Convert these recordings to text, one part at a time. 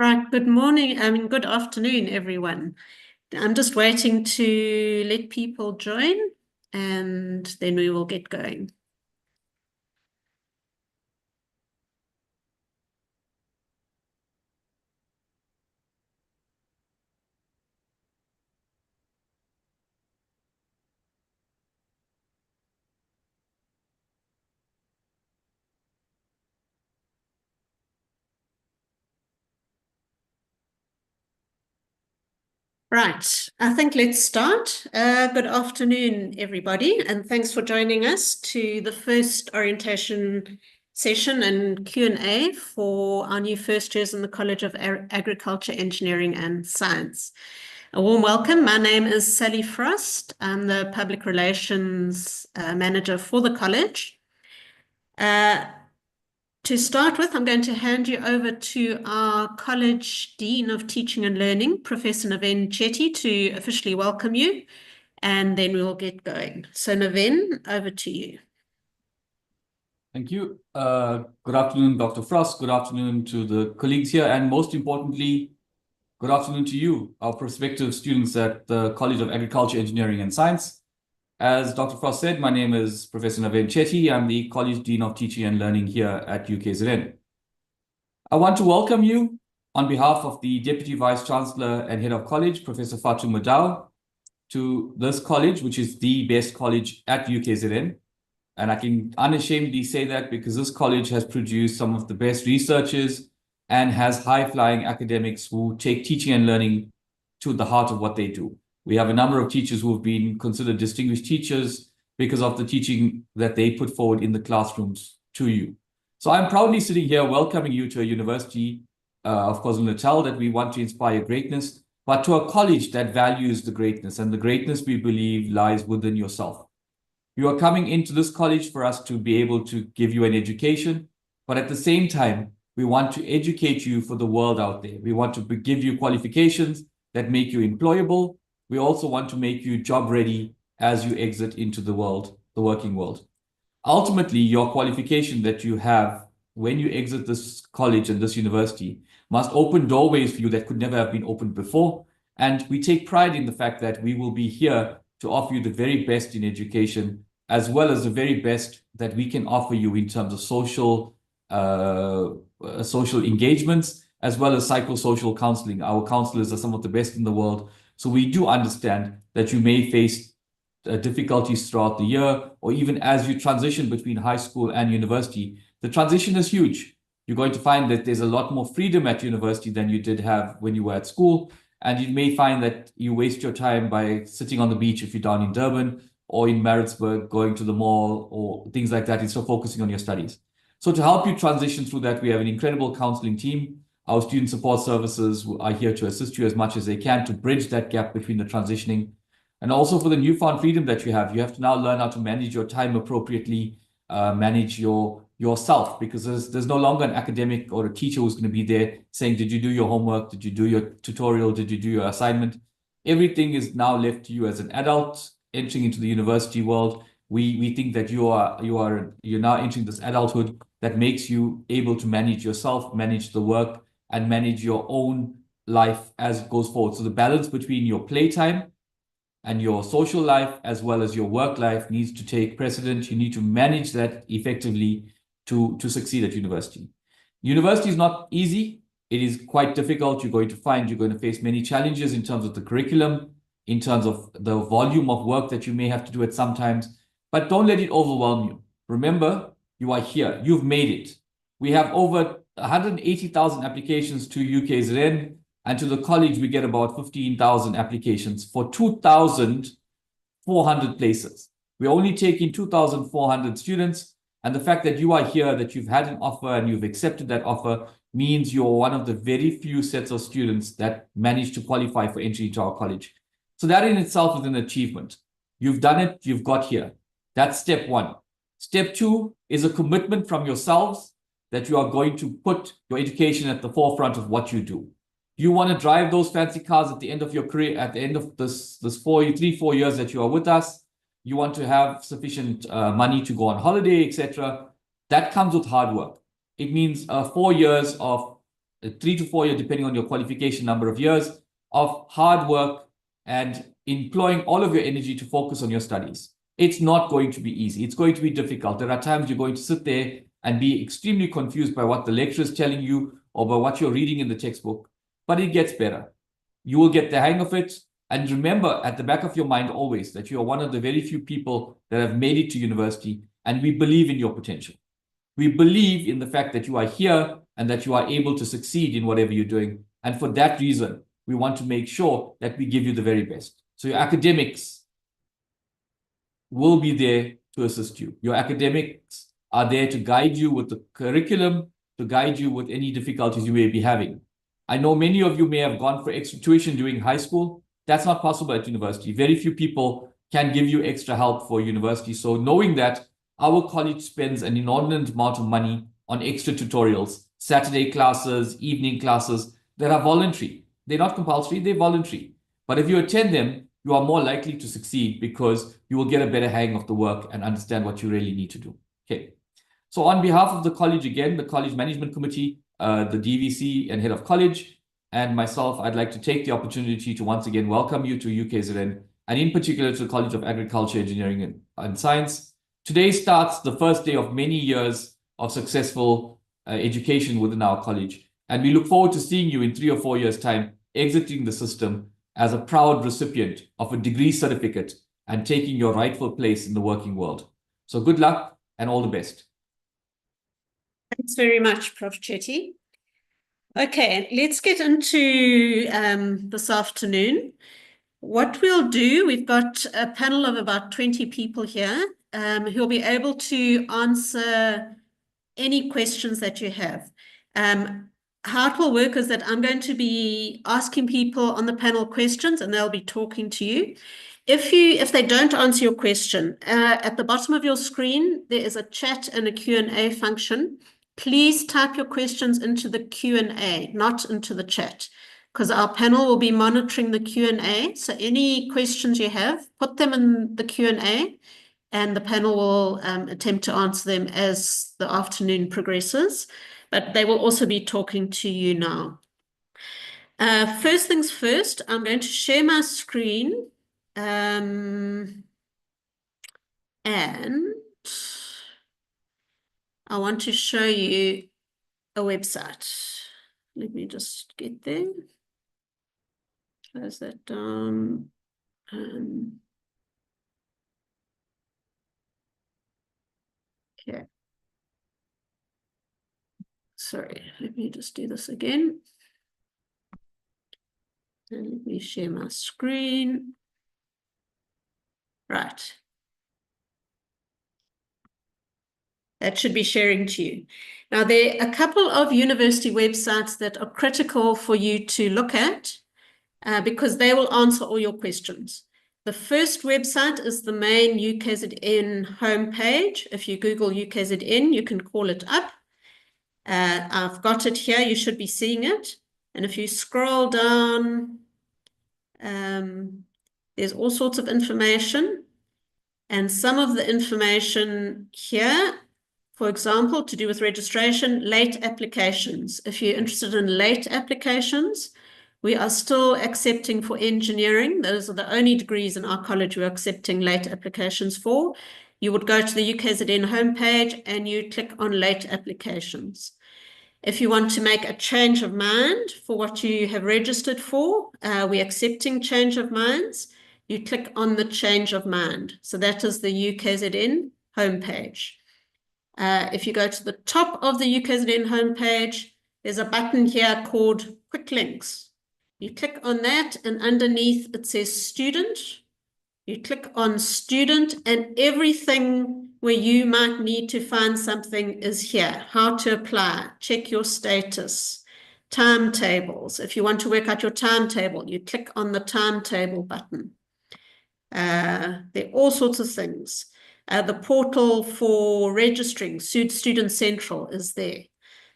Right, good morning, good afternoon, everyone. I'm just waiting to let people join and then we will get going. Right, I think let's start. Good afternoon, everybody, and thanks for joining us to the first orientation session and Q&A for our new first years in the College of Agriculture, Engineering and Science. A warm welcome. My name is Sally Frost. I'm the Public Relations Manager for the college. To start with, I'm going to hand you over to our College Dean of Teaching and Learning, Professor Naveen Chetty, to officially welcome you, and then we will get going. So Naveen, over to you. Thank you. Good afternoon, Dr. Frost. Good afternoon to the colleagues here, and most importantly, good afternoon to you, our prospective students at the College of Agriculture, Engineering and Science. As Dr. Frost said, my name is Professor Naveen Chetty. I'm the College Dean of Teaching and Learning here at UKZN. I want to welcome you on behalf of the Deputy Vice Chancellor and Head of College, Professor Fatu Madau, to this college, which is the best college at UKZN. And I can unashamedly say that because this college has produced some of the best researchers and has high-flying academics who take teaching and learning to the heart of what they do. We have a number of teachers who have been considered distinguished teachers because of the teaching that they put forward in the classrooms to you. So I'm proudly sitting here welcoming you to a university of KwaZulu-Natal that we want to inspire greatness, but to a college that values the greatness, and the greatness we believe lies within yourself. You are coming into this college for us to be able to give you an education, but at the same time, we want to educate you for the world out there. We want to give you qualifications that make you employable. We also want to make you job ready as you exit into the world, the working world. Ultimately, your qualification that you have when you exit this college and this university must open doorways for you that could never have been opened before. And we take pride in the fact that we will be here to offer you the very best in education, as well as the very best that we can offer you in terms of social engagements, as well as psychosocial counseling. Our counselors are some of the best in the world. So we do understand that you may face difficulties throughout the year, or even as you transition between high school and university. The transition is huge. You're going to find that there's a lot more freedom at university than you did have when you were at school. And you may find that you waste your time by sitting on the beach if you're down in Durban or in Maritzburg, going to the mall or things like that, instead of focusing on your studies. So to help you transition through that, we have an incredible counseling team. Our student support services are here to assist you as much as they can to bridge that gap between the transitioning. And also for the newfound freedom that you have to now learn how to manage your time appropriately, manage yourself, because there's no longer an academic or a teacher who's going to be there saying, did you do your homework? Did you do your tutorial? Did you do your assignment? Everything is now left to you as an adult entering into the university world. We think that you're now entering this adulthood that makes you able to manage yourself, manage the work, and manage your own life as it goes forward. So the balance between your playtime and your social life as well as your work life needs to take precedent. You need to manage that effectively to succeed at university. University is not easy. It is quite difficult. You're going to face many challenges in terms of the curriculum, in terms of the volume of work that you may have to do at some times, but don't let it overwhelm you. Remember, you are here. You've made it. We have over 180,000 applications to UKZN, and to the college, we get about 15,000 applications for 2,400 places. We're only taking 2,400 students. And the fact that you are here, that you've had an offer and you've accepted that offer, means you're one of the very few sets of students that managed to qualify for entry into our college. So that in itself is an achievement. You've done it, you've got here. That's step one. Step two is a commitment from yourselves that you are going to put your education at the forefront of what you do. You want to drive those fancy cars at the end of your career, at the end of this 4 years that you are with us. You want to have sufficient money to go on holiday, etc. That comes with hard work. It means 4 years of 3 to 4 years, depending on your qualification number of years, of hard work and employing all of your energy to focus on your studies. It's not going to be easy. It's going to be difficult. There are times you're going to sit there and be extremely confused by what the lecturer is telling you or by what you're reading in the textbook, but it gets better. You will get the hang of it. And remember at the back of your mind always that you are one of the very few people that have made it to university, and we believe in your potential. We believe in the fact that you are here and that you are able to succeed in whatever you're doing. And for that reason, we want to make sure that we give you the very best. So your academics will be there to assist you. Your academics are there to guide you with the curriculum, to guide you with any difficulties you may be having. I know many of you may have gone for extra tuition during high school. That's not possible at university. Very few people can give you extra help for university. So knowing that, our college spends an inordinate amount of money on extra tutorials, Saturday classes, evening classes that are voluntary. They're not compulsory, they're voluntary. But if you attend them, you are more likely to succeed because you will get a better hang of the work and understand what you really need to do. Okay. So on behalf of the college, again, the College Management Committee, the DVC and Head of College, and myself, I'd like to take the opportunity to once again welcome you to UKZN, and in particular to the College of Agriculture, Engineering and Science. Today starts the first day of many years of successful education within our college. And we look forward to seeing you in 3 or 4 years' time exiting the system as a proud recipient of a degree certificate and taking your rightful place in the working world. So good luck and all the best. Thanks very much, Prof. Chetty. Okay, let's get into this afternoon. What we'll do, we've got a panel of about 20 people here who'll be able to answer any questions that you have. How it will work is that I'm going to be asking people on the panel questions and they'll be talking to you. If they don't answer your question, at the bottom of your screen, there is a chat and a Q&A function. Please type your questions into the Q&A, not into the chat, because our panel will be monitoring the Q&A. So any questions you have, put them in the Q&A, and the panel will attempt to answer them as the afternoon progresses. But they will also be talking to you now. First things first, I'm going to share my screen. And I want to show you a website. Let me just get there. Close that down. Okay. Sorry, let me just do this again. And let me share my screen. Right. That should be sharing to you. Now, there are a couple of university websites that are critical for you to look at because they will answer all your questions. The first website is the main UKZN homepage. If you Google UKZN, you can call it up. I've got it here. You should be seeing it. And if you scroll down, there's all sorts of information. And some of the information here, for example, to do with registration, late applications. If you're interested in late applications, we are still accepting for engineering. Those are the only degrees in our college we're accepting late applications for. You would go to the UKZN homepage and you click on late applications. If you want to make a change of mind for what you have registered for, we're accepting change of minds. You click on the change of mind. So that is the UKZN homepage. If you go to the top of the UKZN homepage, there's a button here called Quick Links. You click on that, and underneath it says Student. You click on Student, and everything where you might need to find something is here. How to apply, check your status, timetables. If you want to work out your timetable, you click on the timetable button. There are all sorts of things. The portal for registering, Student Central is there.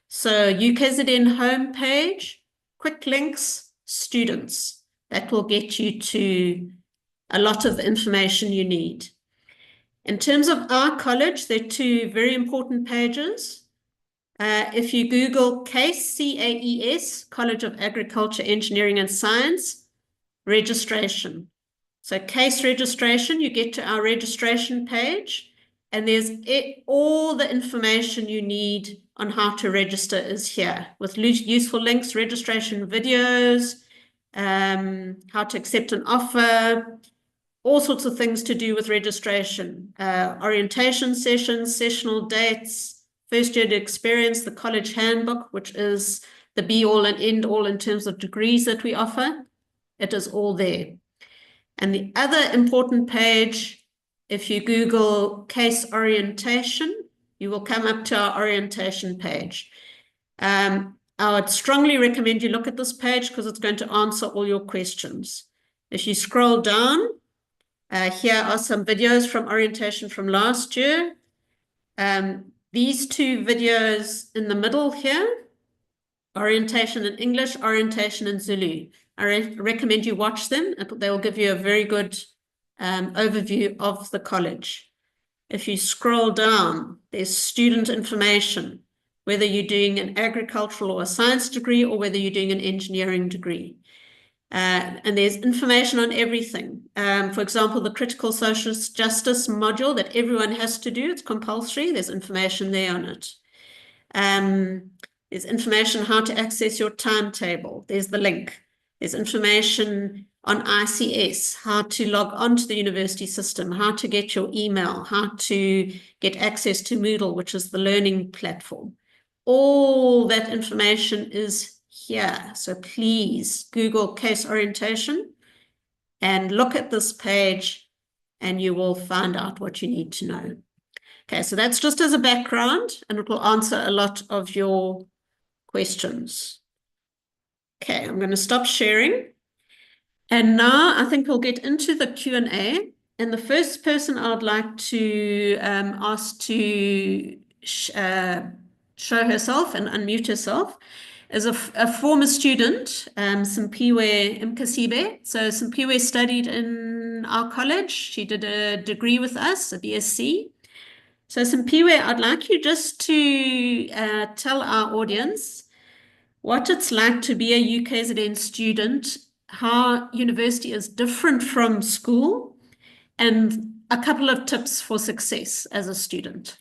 So UKZN homepage, quick links, students. That will get you to a lot of the information you need. In terms of our college, there are 2 very important pages. If you Google CAES, C-A-E-S, College of Agriculture, Engineering and Science, registration. So CASE registration, you get to our registration page, and there's all the information you need on how to register is here, with useful links, registration videos, how to accept an offer, all sorts of things to do with registration, orientation sessions, sessional dates, first year experience, the college handbook, which is the be-all and end-all in terms of degrees that we offer. It is all there. And the other important page, if you Google CASE orientation, you will come up to our orientation page. I would strongly recommend you look at this page because it's going to answer all your questions. If you scroll down, here are some videos from orientation from last year. These two videos in the middle here, orientation in English, orientation in Zulu. I recommend you watch them. They will give you a very good overview of the college. If you scroll down, there's student information, whether you're doing an agricultural or a science degree or whether you're doing an engineering degree. And there's information on everything. For example, the critical social justice module that everyone has to do, it's compulsory. There's information there on it. There's information how to access your timetable. There's the link. There's information on ICS, how to log on to the university system, how to get your email, how to get access to Moodle, which is the learning platform. All that information is here. So please Google CASE orientation and look at this page and you will find out what you need to know. Okay, so that's just as a background and it will answer a lot of your questions. Okay, I'm going to stop sharing. And now I think we'll get into the Q&A. And the first person I would like to ask to show herself and unmute herself is a former student, Simpiwe Mkasibe. So Simpiwe studied in our college. She did a degree with us, a BSc. So Simpiwe, I'd like you just to tell our audience what it's like to be a UKZN student, how university is different from school, and a couple of tips for success as a student.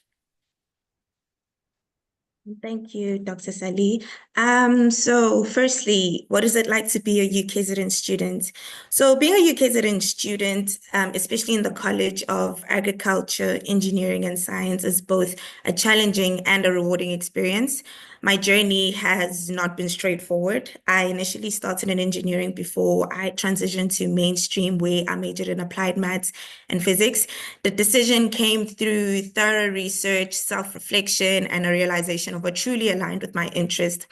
Thank you, Dr. Sally. So firstly, what is it like to be a UKZN student? So being a UKZN student, especially in the College of Agriculture, Engineering and Science, is both a challenging and a rewarding experience. My journey has not been straightforward. I initially started in engineering before I transitioned to mainstream, where I majored in applied maths and physics. The decision came through thorough research, self-reflection, and a realization of what truly aligned with my interest.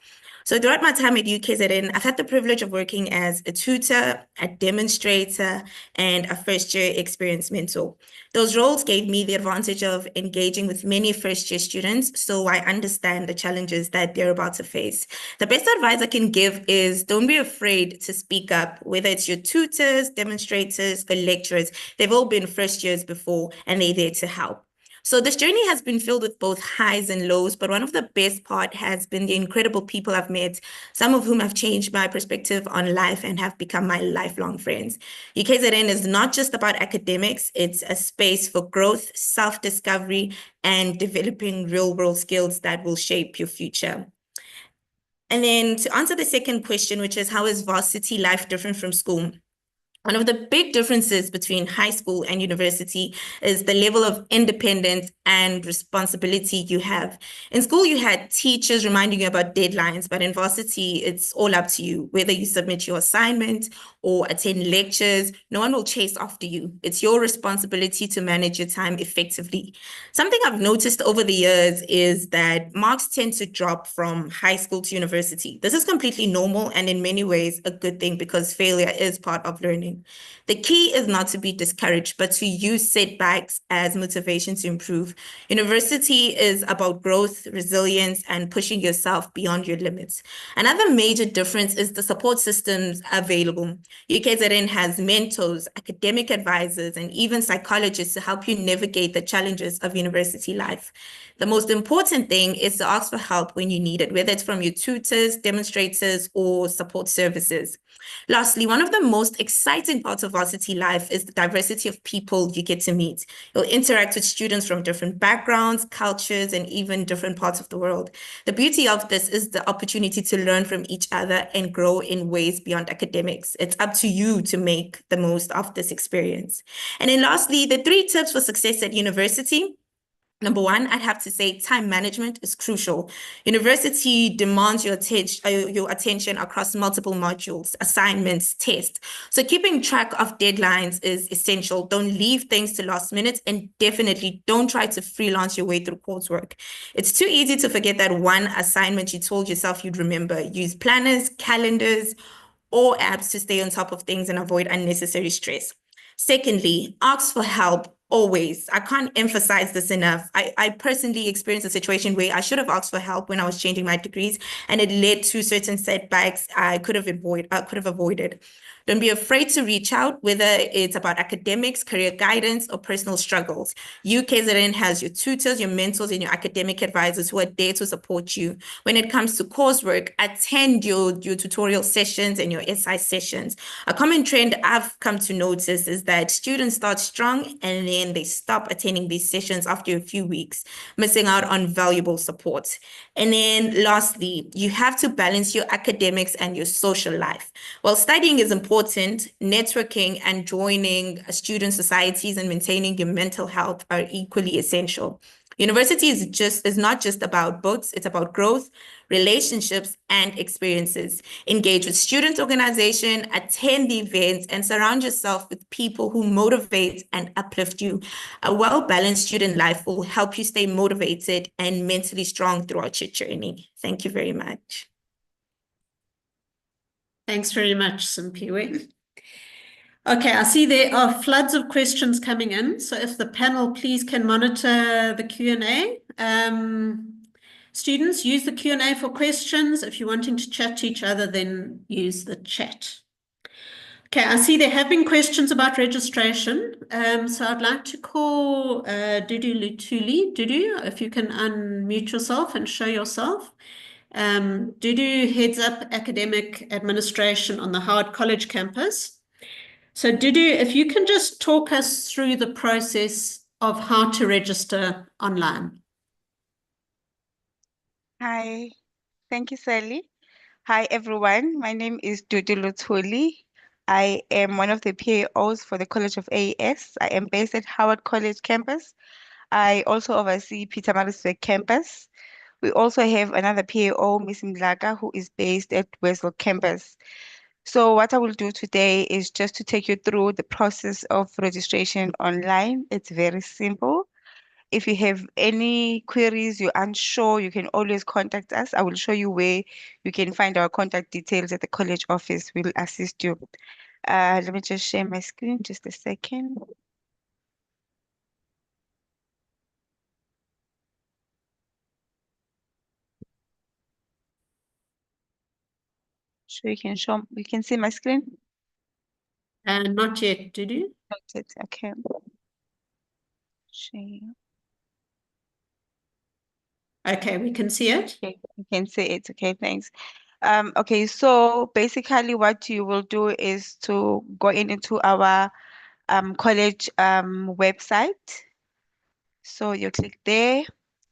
So throughout my time at UKZN, I've had the privilege of working as a tutor, a demonstrator, and a first-year experience mentor. Those roles gave me the advantage of engaging with many first-year students, so I understand the challenges that they're about to face. The best advice I can give is don't be afraid to speak up, whether it's your tutors, demonstrators, or lecturers. They've all been first years before, and they're there to help. So this journey has been filled with both highs and lows, but one of the best part has been the incredible people I've met, some of whom have changed my perspective on life and have become my lifelong friends. UKZN is not just about academics, it's a space for growth, self-discovery, and developing real-world skills that will shape your future. And then to answer the second question, which is how is varsity life different from school? One of the big differences between high school and university is the level of independence and responsibility you have. In school, you had teachers reminding you about deadlines, but in varsity, it's all up to you. Whether you submit your assignment or attend lectures, no one will chase after you. It's your responsibility to manage your time effectively. Something I've noticed over the years is that marks tend to drop from high school to university. This is completely normal and in many ways a good thing because failure is part of learning. The key is not to be discouraged, but to use setbacks as motivation to improve. University is about growth, resilience, and pushing yourself beyond your limits. Another major difference is the support systems available. UKZN has mentors, academic advisors, and even psychologists to help you navigate the challenges of university life. The most important thing is to ask for help when you need it, whether it's from your tutors, demonstrators, or support services. Lastly, one of the most exciting parts of varsity life is the diversity of people you get to meet. You'll interact with students from different backgrounds, cultures, and even different parts of the world. The beauty of this is the opportunity to learn from each other and grow in ways beyond academics. It's up to you to make the most of this experience. And then lastly, the 3 tips for success at university. Number 1, I'd have to say time management is crucial. University demands your attention across multiple modules, assignments, tests. So keeping track of deadlines is essential. Don't leave things to last minute, and definitely don't try to freelance your way through coursework. It's too easy to forget that one assignment you told yourself you'd remember. Use planners, calendars, or apps to stay on top of things and avoid unnecessary stress. Secondly, ask for help. Always. I can't emphasize this enough. I personally experienced a situation where I should have asked for help when I was changing my degrees, and it led to certain setbacks I could have avoided. Don't be afraid to reach out, whether it's about academics, career guidance, or personal struggles. UKZN has your tutors, your mentors, and your academic advisors who are there to support you. When it comes to coursework, attend your tutorial sessions and your SI sessions. A common trend I've come to notice is that students start strong and then they stop attending these sessions after a few weeks, missing out on valuable support. And then lastly, you have to balance your academics and your social life. While studying is important, networking and joining student societies and maintaining your mental health are equally essential. University is not just about books, it's about growth, relationships, and experiences. Engage with student organization, attend the events, and surround yourself with people who motivate and uplift you. A well-balanced student life will help you stay motivated and mentally strong throughout your journey. Thank you very much. Thanks very much, Simpiwe. Okay, I see there are floods of questions coming in. So if the panel please can monitor the Q&A. Students, use the Q&A for questions. If you're wanting to chat to each other, then use the chat. Okay, I see there have been questions about registration. So I'd like to call Dudu Lutuli. Dudu, if you can unmute yourself and show yourself. Dudu heads up academic administration on the Howard College campus. So Dudu, if you can just talk us through the process of how to register online. Hi, thank you, Sally. Hi, everyone. My name is Dudu Lutuli. I am one of the PAOs for the College of AES. I am based at Howard College campus. I also oversee Pietermaritzburg campus. We also have another PAO, Miss Mdlaka, who is based at Westville campus. So what I will do today is just to take you through the process of registration online. It's very simple. If you have any queries, you're unsure, you can always contact us. I will show you where you can find our contact details at the college office. We'll assist you. Let me just share my screen, just a second. So you can see my screen? Not yet, Dudu. Not yet, okay. Share. Okay, we can see it. Okay, you can see it. Okay, thanks. Okay, so basically what you will do is to go into our college website. So you click there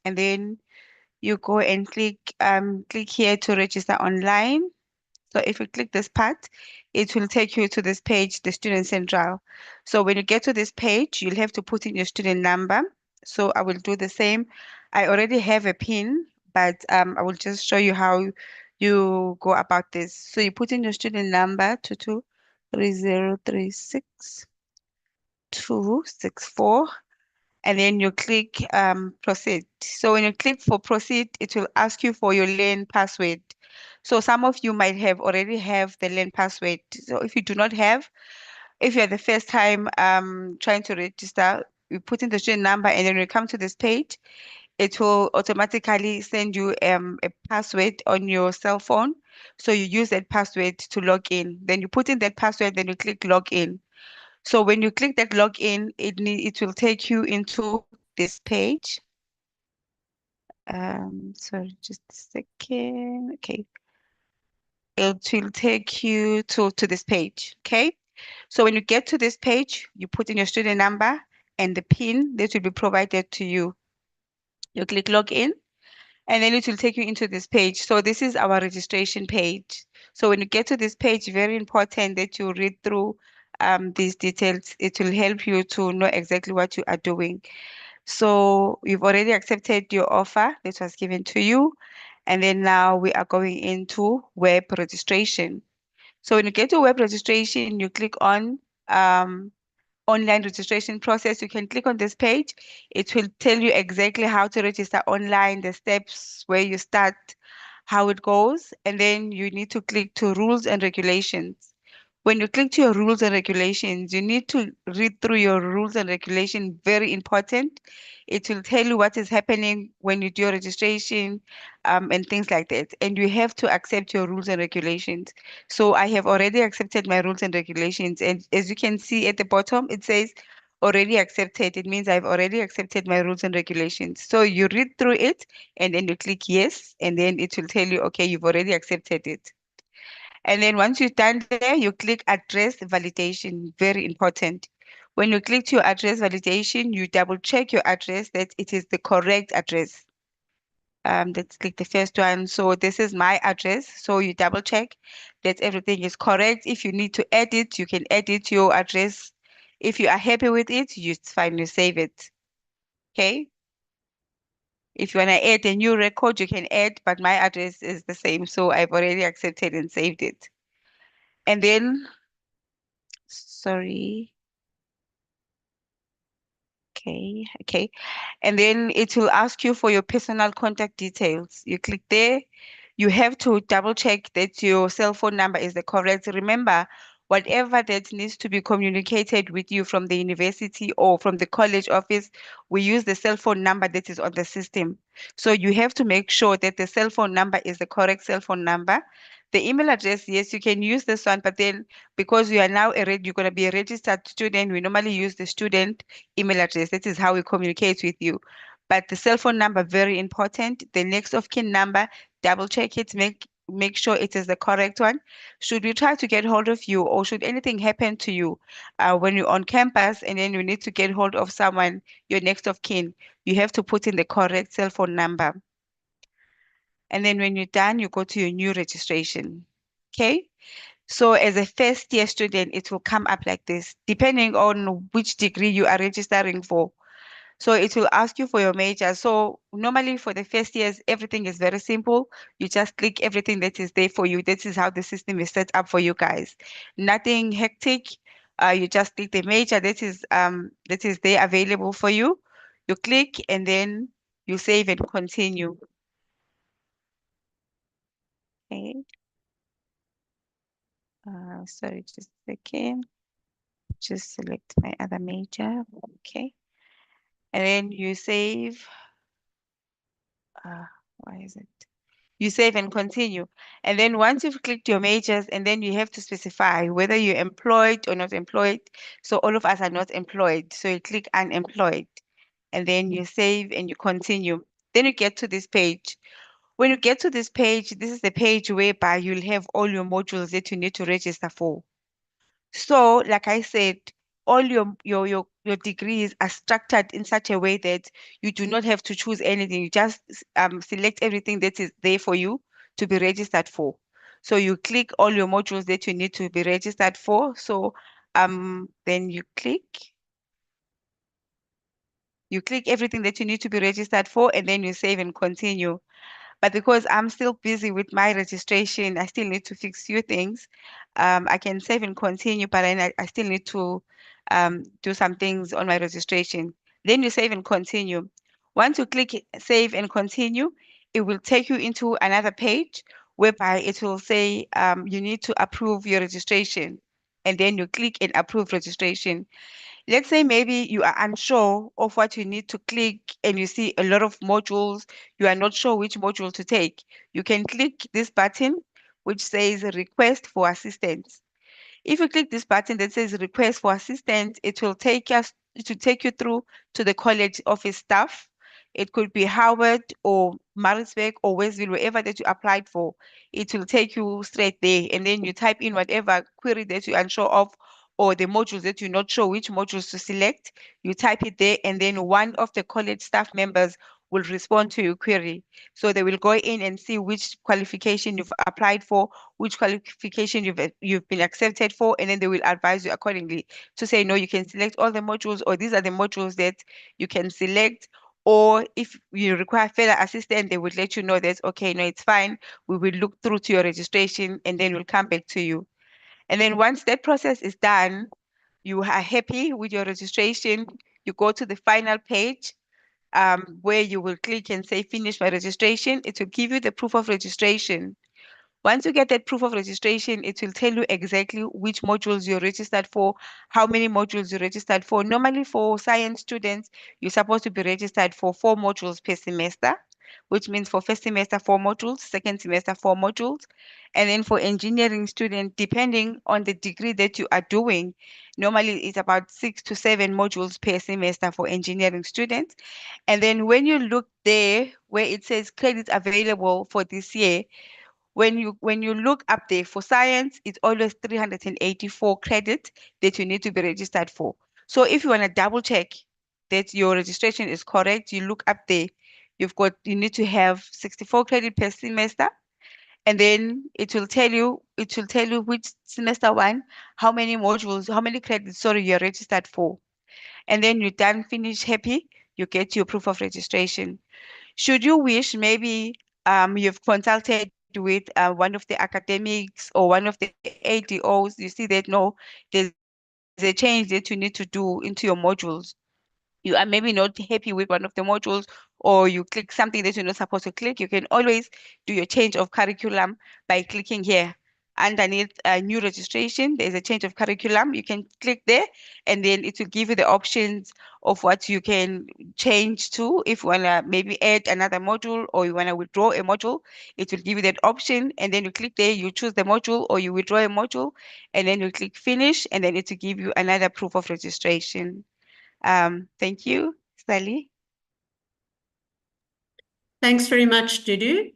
and then you go and click here to register online. So if you click this part, it will take you to this page, the Student Central. So when you get to this page, you'll have to put in your student number. So I will do the same. I already have a PIN, but I will just show you how you go about this. So you put in your student number 223036 264, and then you click proceed. So when you click for proceed, it will ask you for your LAN password. So some of you might already have the LAN password. So if you do not have, if you're the first time trying to register, you put in the student number, and then when you come to this page, it will automatically send you a password on your cell phone. So you use that password to log in. Then you put in that password, then you click login. So when you click that login, it will take you into this page. Sorry, just a second. Okay. It will take you to this page. Okay. So when you get to this page, you put in your student number and the PIN that will be provided to you. You click login, and then it will take you into this page. So this is our registration page. So when you get to this page, very important that you read through these details. It will help you to know exactly what you are doing. So you've already accepted your offer that was given to you. And then now we are going into web registration. So when you get to web registration, you click on online registration process. You can click on this page. It will tell you exactly how to register online, the steps, where you start, how it goes, and then you need to click to rules and regulations. When you click to your rules and regulations, you need to read through your rules and regulations, very important. It will tell you what is happening when you do your registration and things like that. And you have to accept your rules and regulations. So I have already accepted my rules and regulations. And as you can see at the bottom, it says already accepted. It means I've already accepted my rules and regulations. So you read through it and then you click yes, and then it will tell you, okay, you've already accepted it. And then once you're done there, you click address validation, very important. When you click to your address validation, you double check your address that it is the correct address. Let's click the first one. So this is my address. So you double check that everything is correct. If you need to edit, you can edit your address. If you are happy with it, it's fine, you save it. Okay. If you want to add a new record, you can add, but my address is the same. So I've already accepted and saved it. And then, sorry. Okay. And then it will ask you for your personal contact details. You click there. You have to double check that your cell phone number is the correct. Remember, whatever that needs to be communicated with you from the university or from the college office, we use the cell phone number that is on the system. So you have to make sure that the cell phone number is the correct cell phone number. The email address, yes, you can use this one, but then because you are now you're going to be a registered student, we normally use the student email address. That is how we communicate with you. But the cell phone number, very important. The next of kin number, double check it, make sure it is the correct one. Should we try to get hold of you, or should anything happen to you when you're on campus and then you need to get hold of someone, your next of kin, you have to put in the correct cell phone number. And then when you're done, you go to your new registration. Okay. So as a first year student, it will come up like this, depending on which degree you are registering for. So it will ask you for your major. So normally for the first years, everything is very simple. You just click everything that is there for you. This is how the system is set up for you guys. Nothing hectic. You just click the major that is there available for you. You click and then you save and continue. Okay. Sorry, just a second. Just select my other major. Okay. And then you save. Why is it? You save and continue. And then once you've clicked your majors, and then you have to specify whether you're employed or not employed. So all of us are not employed. So you click unemployed. And then you save and you continue. Then you get to this page. When you get to this page, this is the page whereby you'll have all your modules that you need to register for. So, like I said, all your degrees are structured in such a way that you do not have to choose anything. You just select everything that is there for you to be registered for. So you click all your modules that you need to be registered for. So then you click everything that you need to be registered for, and then you save and continue. But because I'm still busy with my registration, I still need to fix few things. I can save and continue, but I still need to do some things on my registration. Then you save and continue. Once you click save and continue, it will take you into another page whereby it will say you need to approve your registration. And then you click and approve registration. Let's say maybe you are unsure of what you need to click and you see a lot of modules, you are not sure which module to take. You can click this button, which says request for assistance. If you click this button that says request for assistance, it will take you through to the college office staff. It could be Howard or Maritzburg or Westville, wherever that you applied for. It will take you straight there, and then you type in whatever query that you're unsure of, or the modules that you're not sure which modules to select. You type it there, and then one of the college staff members will respond to your query. So they will go in and see which qualification you've applied for, which qualification you've been accepted for, and then they will advise you accordingly to say, no, you can select all the modules, or these are the modules that you can select. Or if you require further assistance, they would let you know that, okay, no, it's fine. We will look through to your registration and then we'll come back to you. And then once that process is done, you are happy with your registration, you go to the final page where you will click and say, finish my registration. It will give you the proof of registration. Once you get that proof of registration, it will tell you exactly which modules you're registered for, how many modules you're registered for. Normally for science students, you're supposed to be registered for 4 modules per semester, which means for first semester, 4 modules, second semester, 4 modules. And then for engineering students, depending on the degree that you are doing, normally it's about 6 to 7 modules per semester for engineering students. And then when you look there where it says credits available for this year, when you look up there for science, it's always 384 credits that you need to be registered for. So if you want to double check that your registration is correct, you look up there, you need to have 64 credit per semester, and then it will tell you which semester one, how many modules, how many credits, sorry, you're registered for. And then you're done, finish, happy, you get your proof of registration. Should you wish, maybe you've consulted with one of the academics or one of the ADOs, you see that no, there's a change that you need to do into your modules. You are maybe not happy with one of the modules, or you click something that you're not supposed to click, you can always do your change of curriculum by clicking here. Underneath new registration, there's a change of curriculum. You can click there, and then it will give you the options of what you can change to. If you want to maybe add another module, or you want to withdraw a module, it will give you that option. And then you click there, you choose the module, or you withdraw a module, and then you click finish, and then it will give you another proof of registration. Thank you, Sally. Thanks very much, Dudu.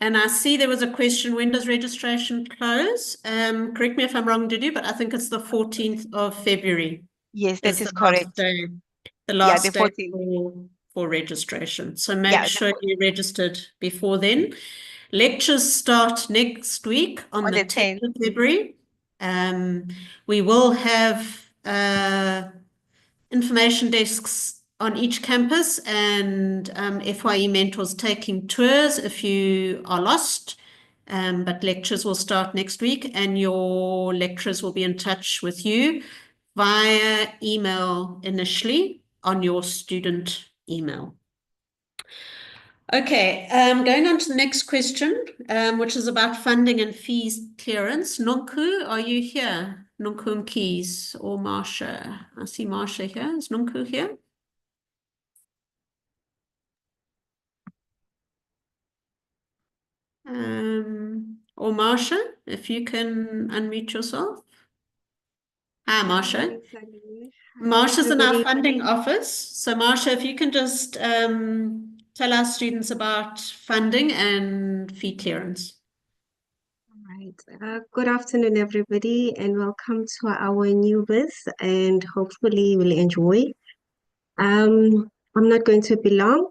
And I see there was a question, when does registration close? Correct me if I'm wrong, Dudu, but I think it's the 14th of February. Yes, that is the correct. last day, the Yeah, last the day 14th. for registration. So make Yeah, sure you registered before then. Lectures start next week on the 10th of February. We will have information desks on each campus and FYE mentors taking tours if you are lost. But lectures will start next week, and your lecturers will be in touch with you via email initially on your student email. Okay, going on to the next question, which is about funding and fees clearance. Nonku, are you here? Nonku Keys or Marsha? I see Marsha here. Is Nonku here? Or Marsha, if you can unmute yourself. Hi, Marsha. Marsha's in our funding office. So Marsha, if you can just tell our students about funding and fee clearance. Right. Good afternoon, everybody, and welcome to our new booth, and hopefully you will enjoy. I'm not going to be long.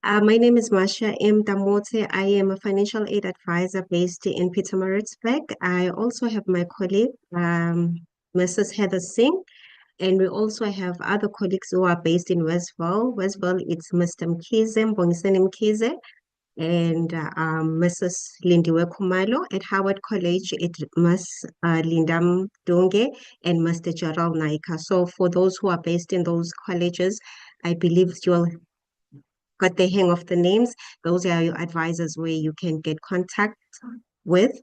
My name is Marsha M. Damote. I am a financial aid advisor based in Pietermaritzburg. I also have my colleague, Mrs. Heather Singh, and we also have other colleagues who are based in Westville. Westville, it's Mr. Mkize, Mbongiseni Mkize, and Mrs. Lindiwe Kumalo. At Howard College, it's Ms. Lindam Donge and Mr. Gerald Naika. So for those who are based in those colleges, I believe you'll got the hang of the names. Those are your advisors where you can get contact with.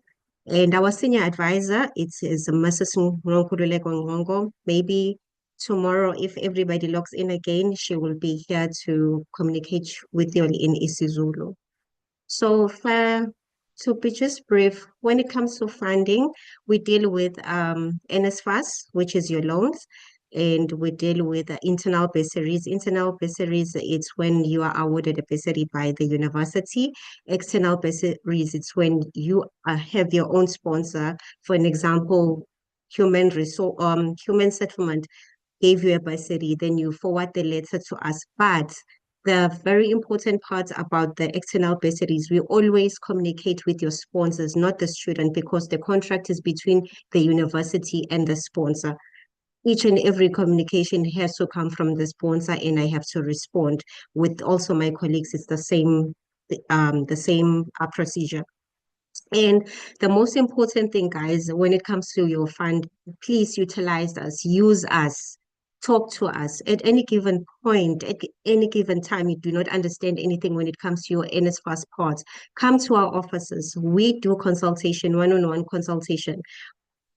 And our senior advisor, it is Mrs. Ngonkululeko Ngongo. Maybe tomorrow, if everybody logs in again, she will be here to communicate with you in isiZulu. So To be just brief, when it comes to funding, we deal with NSFAS, which is your loans, and we deal with internal bursaries. Internal bursaries, it's when you are awarded a bursary by the university. External bursaries, it's when you have your own sponsor. For an example, human settlement gave you a bursary, then you forward the letter to us. But the very important part about the external bursaries, we always communicate with your sponsors, not the student, because the contract is between the university and the sponsor. Each and every communication has to come from the sponsor, and I have to respond. With also my colleagues, it's the same procedure. And the most important thing, guys, when it comes to your fund, please utilize us, use us, talk to us at any given point, at any given time. You do not understand anything when it comes to your NSFAS part. Come to our offices. We do consultation, one-on-one consultation.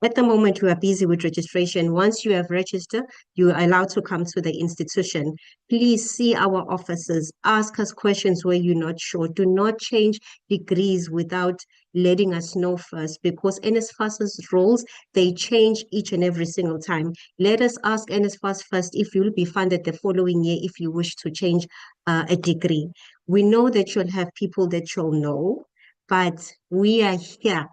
At the moment, we are busy with registration. Once you have registered, you are allowed to come to the institution. Please see our offices. Ask us questions where you're not sure. Do not change degrees without letting us know first, because NSFAS's rules, they change each and every single time. Let us ask NSFAS first if you'll be funded the following year if you wish to change a degree. We know that you'll have people that you'll know, but we are here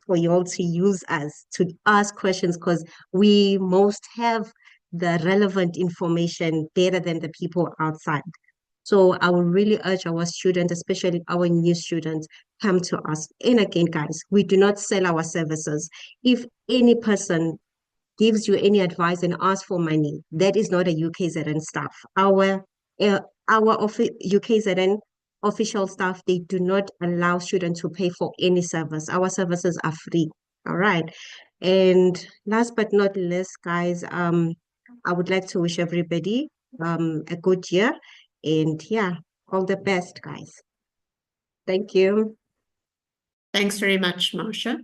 for you all to use us to ask questions, because we most have the relevant information better than the people outside. So I would really urge our students, especially our new students, come to us. And again, guys, we do not sell our services. If any person gives you any advice and asks for money, that is not a UKZN staff. Our UKZN official staff, they do not allow students to pay for any service. Our services are free. All right. And last but not least, guys, I would like to wish everybody a good year. And yeah, all the best, guys. Thank you. Thanks very much, Marsha.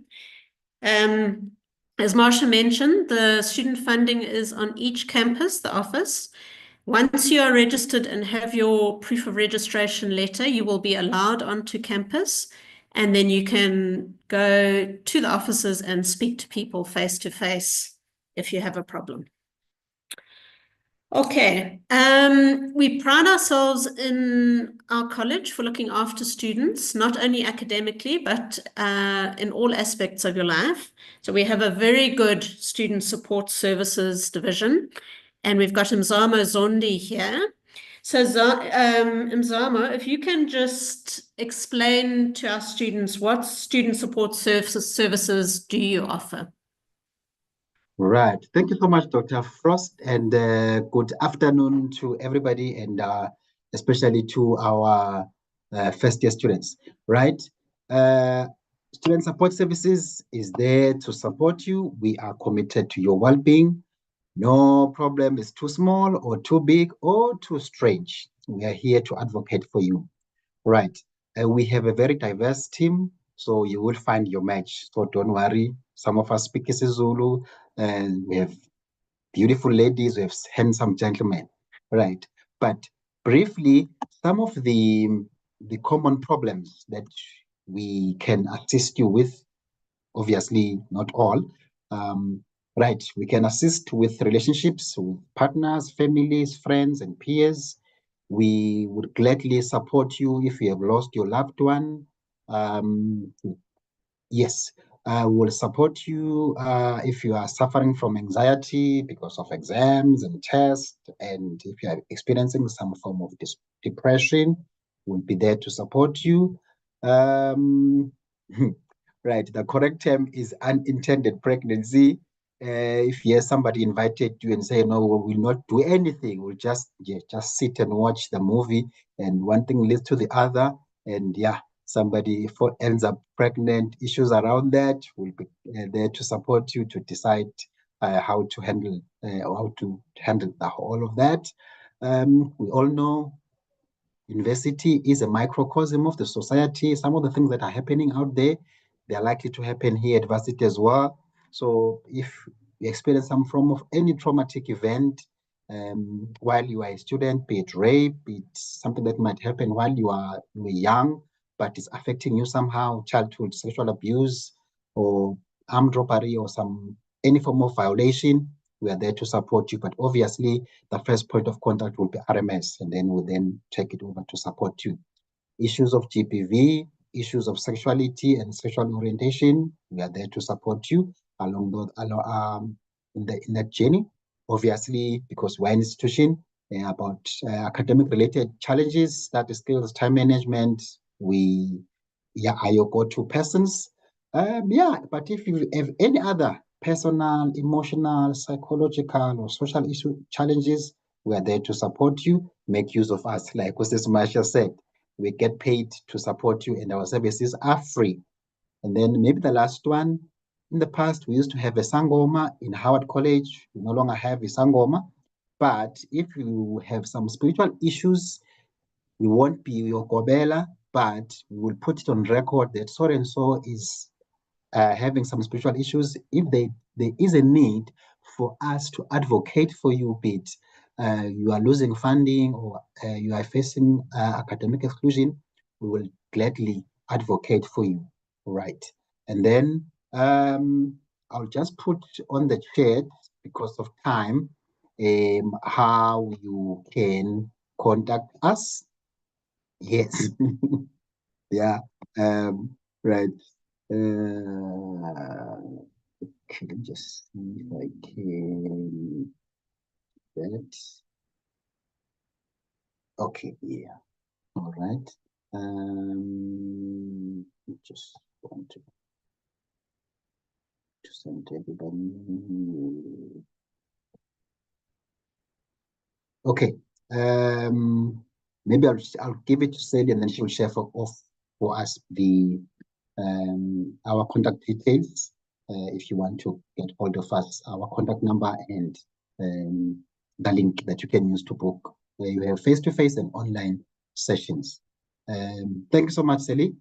As Marsha mentioned, the student funding is on each campus, the office. Once you are registered and have your proof of registration letter, you will be allowed onto campus, and then you can go to the offices and speak to people face to face if you have a problem. Okay, we pride ourselves in our college for looking after students, not only academically, but in all aspects of your life. So we have a very good student support services division, and we've got Mzamo Zondi here. So Mzamo, if you can just explain to our students what student support services do you offer? Right. Thank you so much, Dr. Frost, and good afternoon to everybody, and especially to our first-year students. Right. Student support services is there to support you. We are committed to your well-being. No problem is too small or too big or too strange. We are here to advocate for you. Right. We have a very diverse team, so you will find your match. So don't worry. Some of us speak isiZulu, and we have beautiful ladies, we have handsome gentlemen. Right. But briefly, some of the common problems that we can assist you with, obviously not all. Right. We can assist with relationships with partners, families, friends, and peers. We would gladly support you if you have lost your loved one. Yes, we'll support you if you are suffering from anxiety because of exams and tests, and if you are experiencing some form of depression, we'll be there to support you. Right, the correct term is unintended pregnancy. If yes, somebody invited you and say, no, we will not do anything, we'll just sit and watch the movie, and one thing leads to the other, and somebody ends up pregnant, issues around that, we'll be there to support you to decide how to handle all of that. We all know university is a microcosm of the society. Some of the things that are happening out there, they are likely to happen here at varsity as well. So if you experience some form of any traumatic event while you are a student, be it rape, be it something that might happen while you were young, but it's affecting you somehow, childhood sexual abuse or armed robbery or any form of violation, we are there to support you. But obviously, the first point of contact will be RMS, and then we'll then take it over to support you. Issues of GBV, issues of sexuality and sexual orientation, we are there to support you along in that journey. Obviously, because we're an institution, about academic-related challenges, study skills, time management, we are your go-to persons. But if you have any other personal, emotional, psychological, or social issue challenges, we are there to support you. Make use of us. Like Mrs. Marsha said, we get paid to support you, and our services are free. And then maybe the last one, in the past, we used to have a Sangoma in Howard College. We no longer have a Sangoma. But if you have some spiritual issues, we won't be your Gobela, but we will put it on record that so and so is having some spiritual issues. If there is a need for us to advocate for you, be it you are losing funding or you are facing academic exclusion, we will gladly advocate for you, right? And then I'll just put on the chat, because of time, how you can contact us. Yes. Yeah. Right. Okay, let me just see if I can that. Okay, yeah. All right. Just want to send everybody. Okay. Maybe I'll give it to Sally, and then she will share for us the our contact details. If you want to get hold of us, our contact number and the link that you can use to book where you have face-to-face and online sessions. Thank you so much, Sally.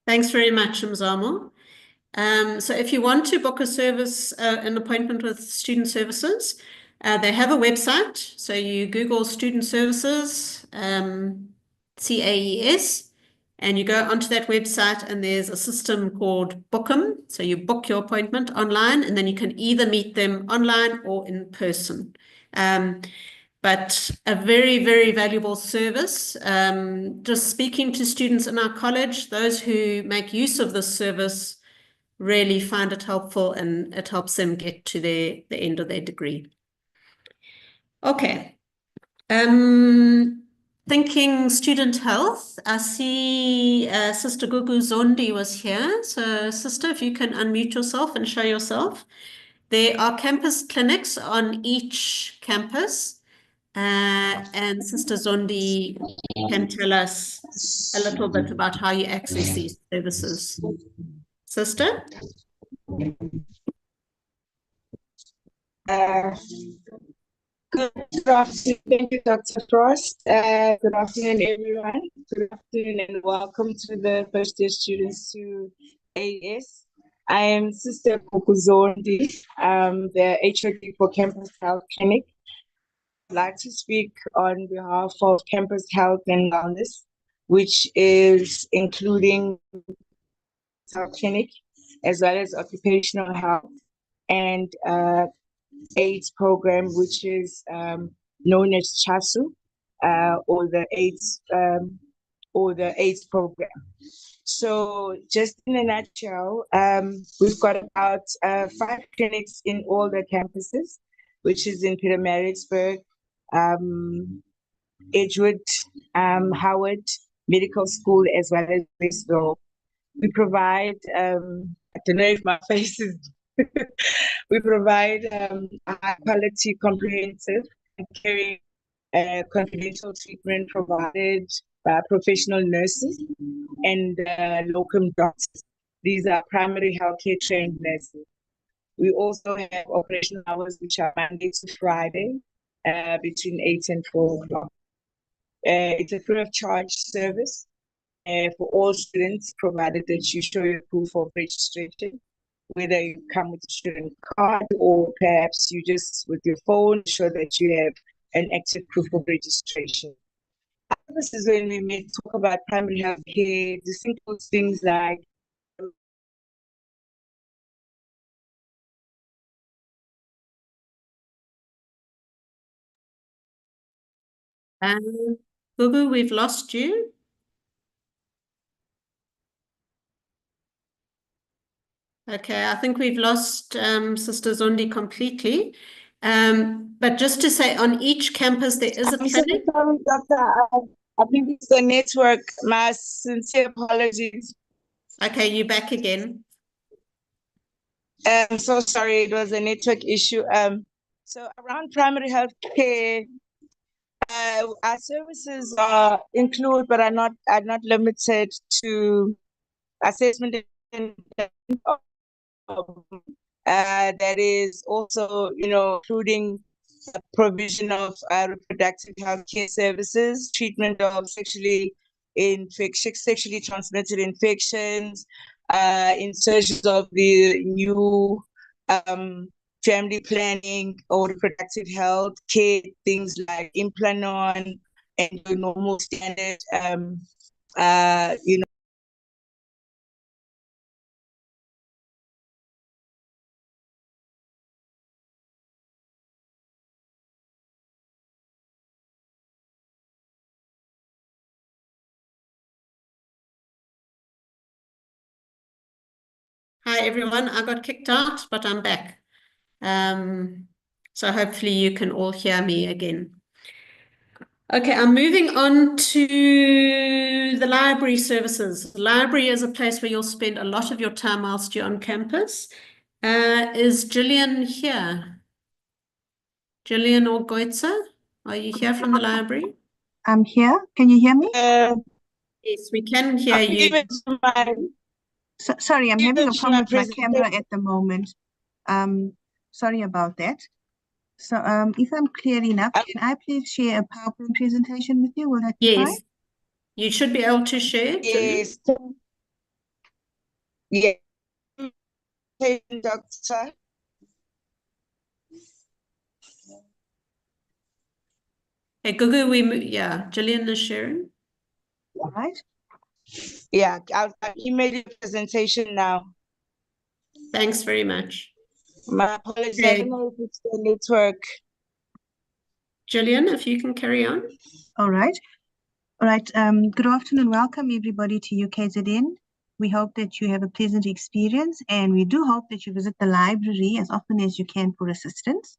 Thanks very much, Mzamo. So if you want to book a service, an appointment with Student Services, they have a website. So you Google Student Services, CAES, and you go onto that website, and there's a system called Book'em. So you book your appointment online, and then you can either meet them online or in person. But a very, very valuable service. Just speaking to students in our college, those who make use of this service really find it helpful, and it helps them get to the end of their degree. Okay. Thinking student health, I see Sister Gugu Zondi was here. So Sister, if you can unmute yourself and show yourself. There are campus clinics on each campus. And Sister Zondi can tell us a little bit about how you access these services. Sister? Good afternoon. Thank you, Dr. Frost. Good afternoon, everyone. Good afternoon and welcome to the first year students to AES. I am Sister Kukuzondi, the HOD for Campus Health Clinic. I'd like to speak on behalf of Campus Health and Wellness, which is including health clinic, as well as occupational health and AIDS program, which is known as CHASU, or the AIDS program. So just in a nutshell, we've got about 5 clinics in all the campuses, which is in Pietermaritzburg, Edgewood, Howard Medical School, as well as Westville. We provide, I don't know if my face is we provide a high quality, comprehensive and caring confidential treatment provided by professional nurses and locum doctors. These are primary healthcare trained nurses. We also have operational hours, which are Monday to Friday, between 8 and 4 o'clock. It's a free of charge service for all students, provided that you show your proof of registration, whether you come with a student card or perhaps you just with your phone show that you have an active proof of registration. services when we may talk about primary health care, the simple things like Gugu, we've lost you. Okay, I think we've lost Sister Zondi completely. But just to say, on each campus there is a I'm so clinic. sorry, Doctor. I think it's the network. My sincere apologies. Okay, you're back again. I'm so sorry, it was a network issue. So around primary health care, our services include, but are not limited to assessment and that is also, including the provision of reproductive health care services, treatment of sexually transmitted infections, insertions of the new family planning or reproductive health care, things like Implanon and your normal standard, Hi everyone, I got kicked out, but I'm back. So hopefully you can all hear me again. Okay, I'm moving on to the library services. Library is a place where you'll spend a lot of your time whilst you're on campus. Is Gillian here? Gillian or Goitza, are you here from the library? I'm here. Can you hear me? Yes, we can hear you. Sorry, I'm having a problem with my presentation. camera at the moment. Sorry about that. So, if I'm clear enough, can I please share a PowerPoint presentation with you? Will that be fine? Yes, you should be able to share, Gillian. Yes. Yeah. Doctor. Hey, Gugu, yeah, Gillian is sharing. All right. Yeah, I'll email you the presentation now. Thanks very much. My apologies. Okay. I don't know if it's the network. Gillian, if you can carry on. All right. All right. Good afternoon. Welcome everybody to UKZN. We hope that you have a pleasant experience, and we do hope that you visit the library as often as you can for assistance.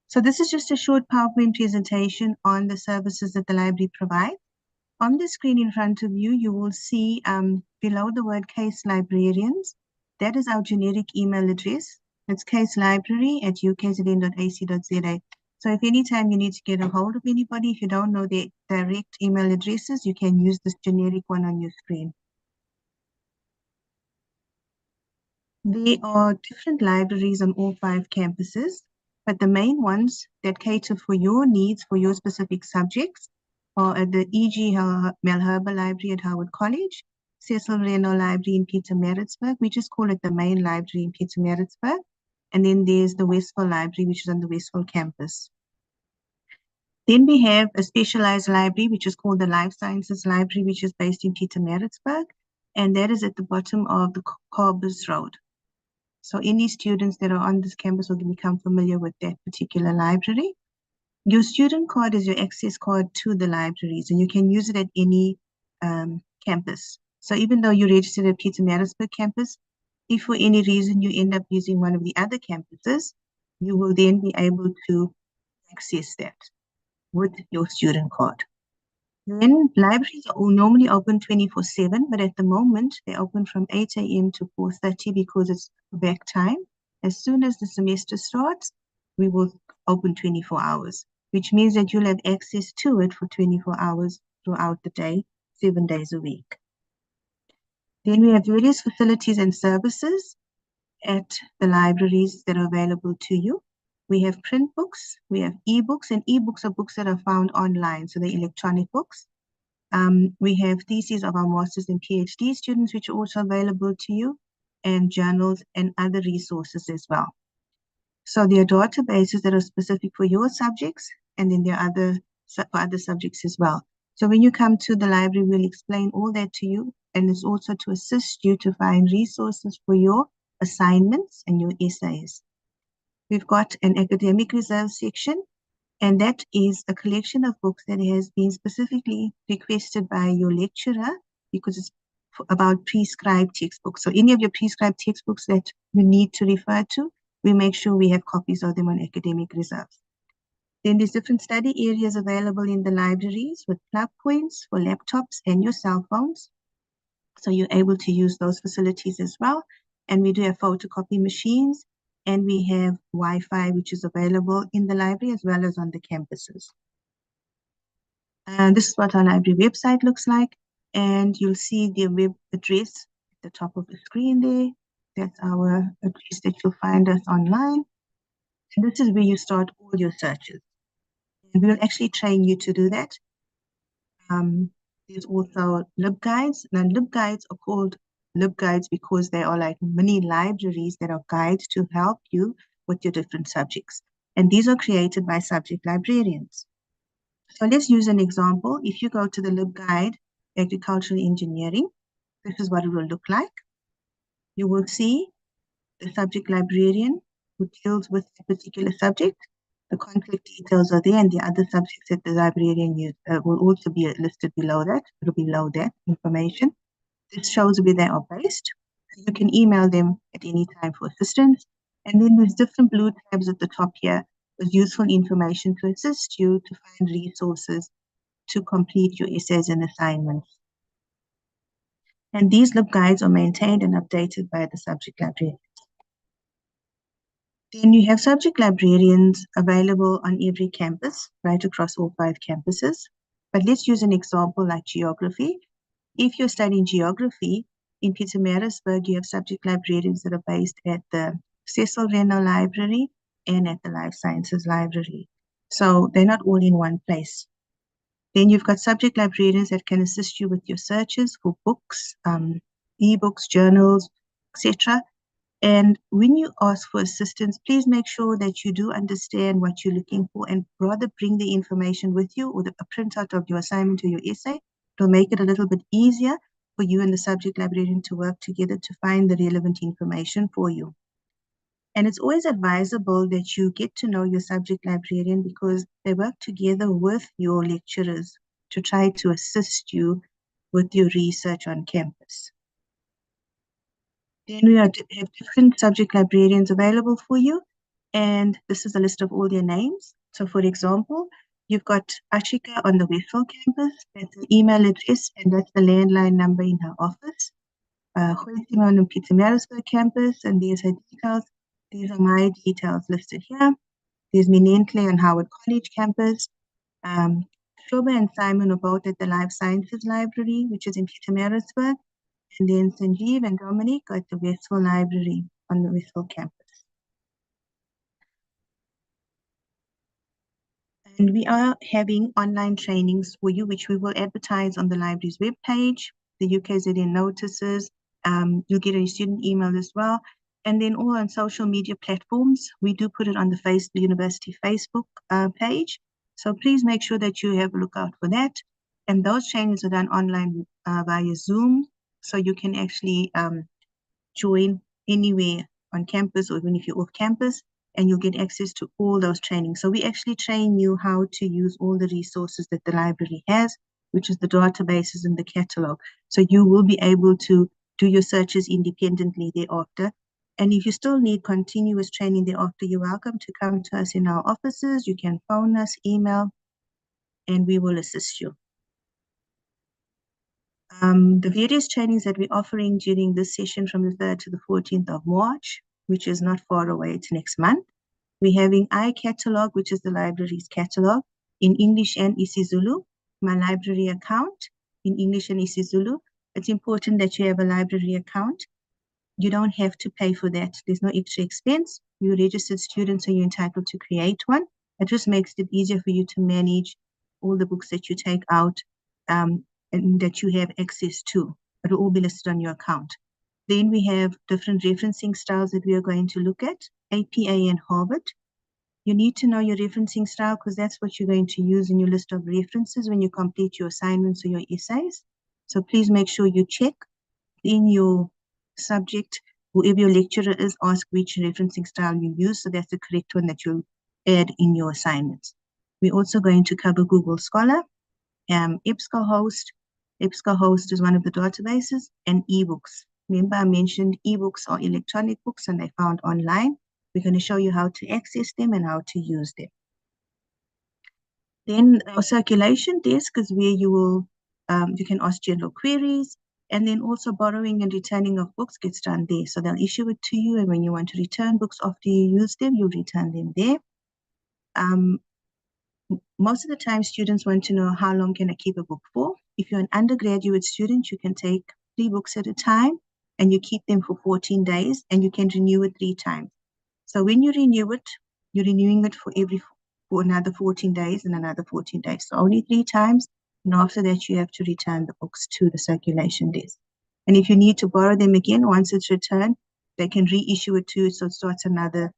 So this is just a short PowerPoint presentation on the services that the library provides. On the screen in front of you, you will see below the word case librarians. That is our generic email address. It's caselibrary@ukzn.ac.za. So if anytime you need to get a hold of anybody, if you don't know their direct email addresses, you can use this generic one on your screen. There are different libraries on all 5 campuses, but the main ones that cater for your needs, for your specific subjects, are at the E.G. Melherba Library at Howard College, Cecil Reno Library in Pietermaritzburg. We just call it the main library in Pietermaritzburg. And then there's the Westville Library, which is on the Westville campus. Then we have a specialized library, which is called the Life Sciences Library, which is based in Pietermaritzburg. And that is at the bottom of the Corbus Road. So any students that are on this campus will become familiar with that particular library. Your student card is your access card to the libraries, and you can use it at any campus. So even though you're registered at Pietermaritzburg campus, if for any reason you end up using one of the other campuses, you will then be able to access that with your student card. Then libraries are normally open 24/7, but at the moment they open from 8 a.m. to 4:30 because it's back time. As soon as the semester starts, we will open 24 hours, which means that you'll have access to it for 24 hours throughout the day, 7 days a week. Then we have various facilities and services at the libraries that are available to you. We have print books, we have ebooks, and ebooks are books that are found online, so they're electronic books. We have theses of our masters and PhD students, which are also available to you, and journals and other resources as well. So there are databases that are specific for your subjects, and then there are for other subjects as well. So when you come to the library, we'll explain all that to you, and it's also to assist you to find resources for your assignments and your essays. We've got an academic reserve section, and that is a collection of books that has been specifically requested by your lecturer because it's about prescribed textbooks. So any of your prescribed textbooks that you need to refer to, we make sure we have copies of them on academic reserves. Then there's different study areas available in the libraries with plug points for laptops and your cell phones. So you're able to use those facilities as well. And we do have photocopy machines, and we have Wi-Fi, which is available in the library as well as on the campuses. And this is what our library website looks like. And you'll see the web address at the top of the screen there. That's our address that you'll find us online. And this is where you start all your searches. And we'll actually train you to do that. There's also LibGuides. Now, LibGuides are called LibGuides because they are like mini libraries that are guides to help you with your different subjects. And these are created by subject librarians. So let's use an example. If you go to the LibGuide, Agricultural Engineering, this is what it will look like. You will see the subject librarian who deals with a particular subject. The contact details are there, and the other subjects that the librarian uses will also be listed below that. It'll be below that information. This shows where they are based. You can email them at any time for assistance. And then there's different blue tabs at the top here with useful information to assist you to find resources to complete your essays and assignments. And these LibGuides are maintained and updated by the subject librarian. Then you have subject librarians available on every campus, right across all 5 campuses. But let's use an example like geography. If you're studying geography in Pietermaritzburg, you have subject librarians that are based at the Cecil Reno Library and at the Life Sciences Library. So they're not all in one place. Then you've got subject librarians that can assist you with your searches for books, ebooks, journals, etc. And when you ask for assistance, please make sure that you do understand what you're looking for and rather bring the information with you or a printout of your assignment or your essay. It'll make it a little bit easier for you and the subject librarian to work together to find the relevant information for you. And it's always advisable that you get to know your subject librarian because they work together with your lecturers to try to assist you with your research on campus. Then we have different subject librarians available for you. And this is a list of all their names. So for example, you've got Ashika on the Westville campus. That's an email address, and that's the landline number in her office. Khoisima on the Pietermaritzburg campus, and there's her details. These are my details listed here. There's Minentle on Howard College campus. Shoba and Simon are both at the Life Sciences Library, which is in Pietermaritzburg. And then Sanjeev and Dominic are at the Westville Library on the Westville campus. And we are having online trainings for you, which we will advertise on the library's webpage, the UKZN notices. You'll get a student email as well. And then all on social media platforms. We do put it on the University Facebook page. So please make sure that you have a look out for that. And those trainings are done online via Zoom. So you can actually join anywhere on campus or even if you're off campus, and you'll get access to all those trainings. So we actually train you how to use all the resources that the library has, which is the databases and the catalog. So you will be able to do your searches independently thereafter. And if you still need continuous training thereafter, you're welcome to come to us in our offices. You can phone us, email, and we will assist you. The various trainings that we're offering during this session from the 3rd to the 14th of March, which is not far away, it's next month. We're having iCatalog, which is the library's catalog in English and isiZulu, my library account in English and isiZulu. It's important that you have a library account. You don't have to pay for that. There's no extra expense. You're a registered student, so you're entitled to create one. It just makes it easier for you to manage all the books that you take out and that you have access to. It'll all be listed on your account. Then we have different referencing styles that we are going to look at, APA and Harvard. You need to know your referencing style because that's what you're going to use in your list of references when you complete your assignments or your essays. So please make sure you check in your subject, whoever your lecturer is, ask which referencing style you use. So that's the correct one that you'll add in your assignments. We're also going to cover Google Scholar, EBSCOhost. EBSCOhost is one of the databases, and ebooks. Remember, I mentioned ebooks are electronic books and they're found online. We're going to show you how to access them and how to use them. Then our circulation desk is where you can ask general queries, and then also borrowing and returning of books gets done there. So they'll issue it to you, and when you want to return books after you use them, you return them there. Most of the time, students want to know how long can I keep a book for. If you're an undergraduate student, you can take 3 books at a time, and you keep them for 14 days, and you can renew it 3 times. So when you renew it, you're renewing it for another 14 days and another 14 days. So only 3 times. And after that, you have to return the books to the circulation desk. And if you need to borrow them again, once it's returned, they can reissue it to you. So it starts another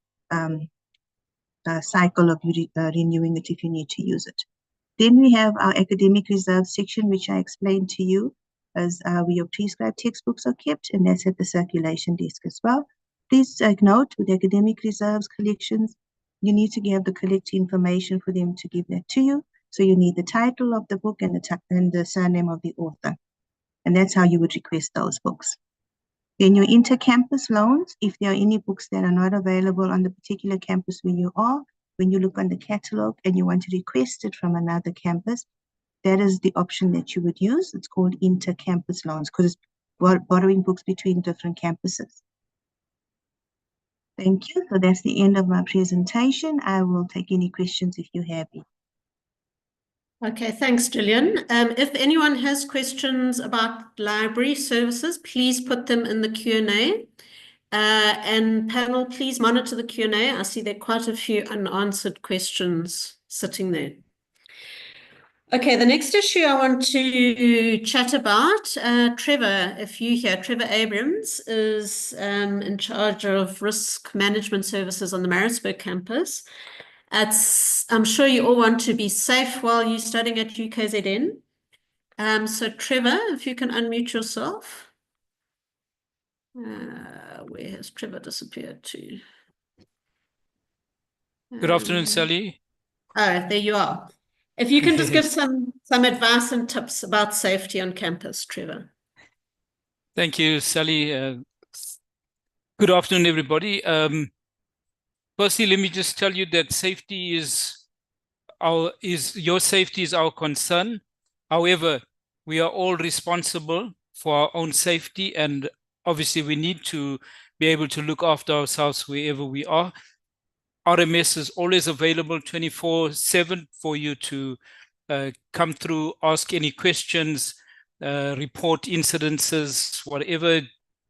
cycle of renewing it if you need to use it. Then we have our academic reserve section, which I explained to you as where your prescribed textbooks are kept, and that's at the circulation desk as well. Please note with academic reserves collections, you need to give the collect information for them to give that to you. So you need the title of the book and the surname of the author. And that's how you would request those books. Then your inter-campus loans, if there are any books that are not available on the particular campus where you are, when you look on the catalog and you want to request it from another campus, that is the option that you would use. It's called inter-campus loans because it's borrowing books between different campuses. Thank you. So that's the end of my presentation. I will take any questions if you have any. Okay, thanks, Gillian. If anyone has questions about library services, please put them in the Q&A. And panel, please monitor the Q&A. I see there are quite a few unanswered questions sitting there. Okay, the next issue I want to chat about, Trevor, if you hear, Trevor Abrams is in charge of risk management services on the Maritzburg campus. I'm sure you all want to be safe while you're studying at UKZN. So Trevor, if you can unmute yourself. Where has Trevor disappeared to? Good afternoon, Sally. Oh, there you are. If you can just give some advice and tips about safety on campus, Trevor. Thank you, Sally. Good afternoon, everybody. Firstly, let me just tell you that safety your safety is our concern. However, we are all responsible for our own safety, and obviously we need to be able to look after ourselves wherever we are. RMS is always available 24/7 for you to come through, ask any questions, report incidences, whatever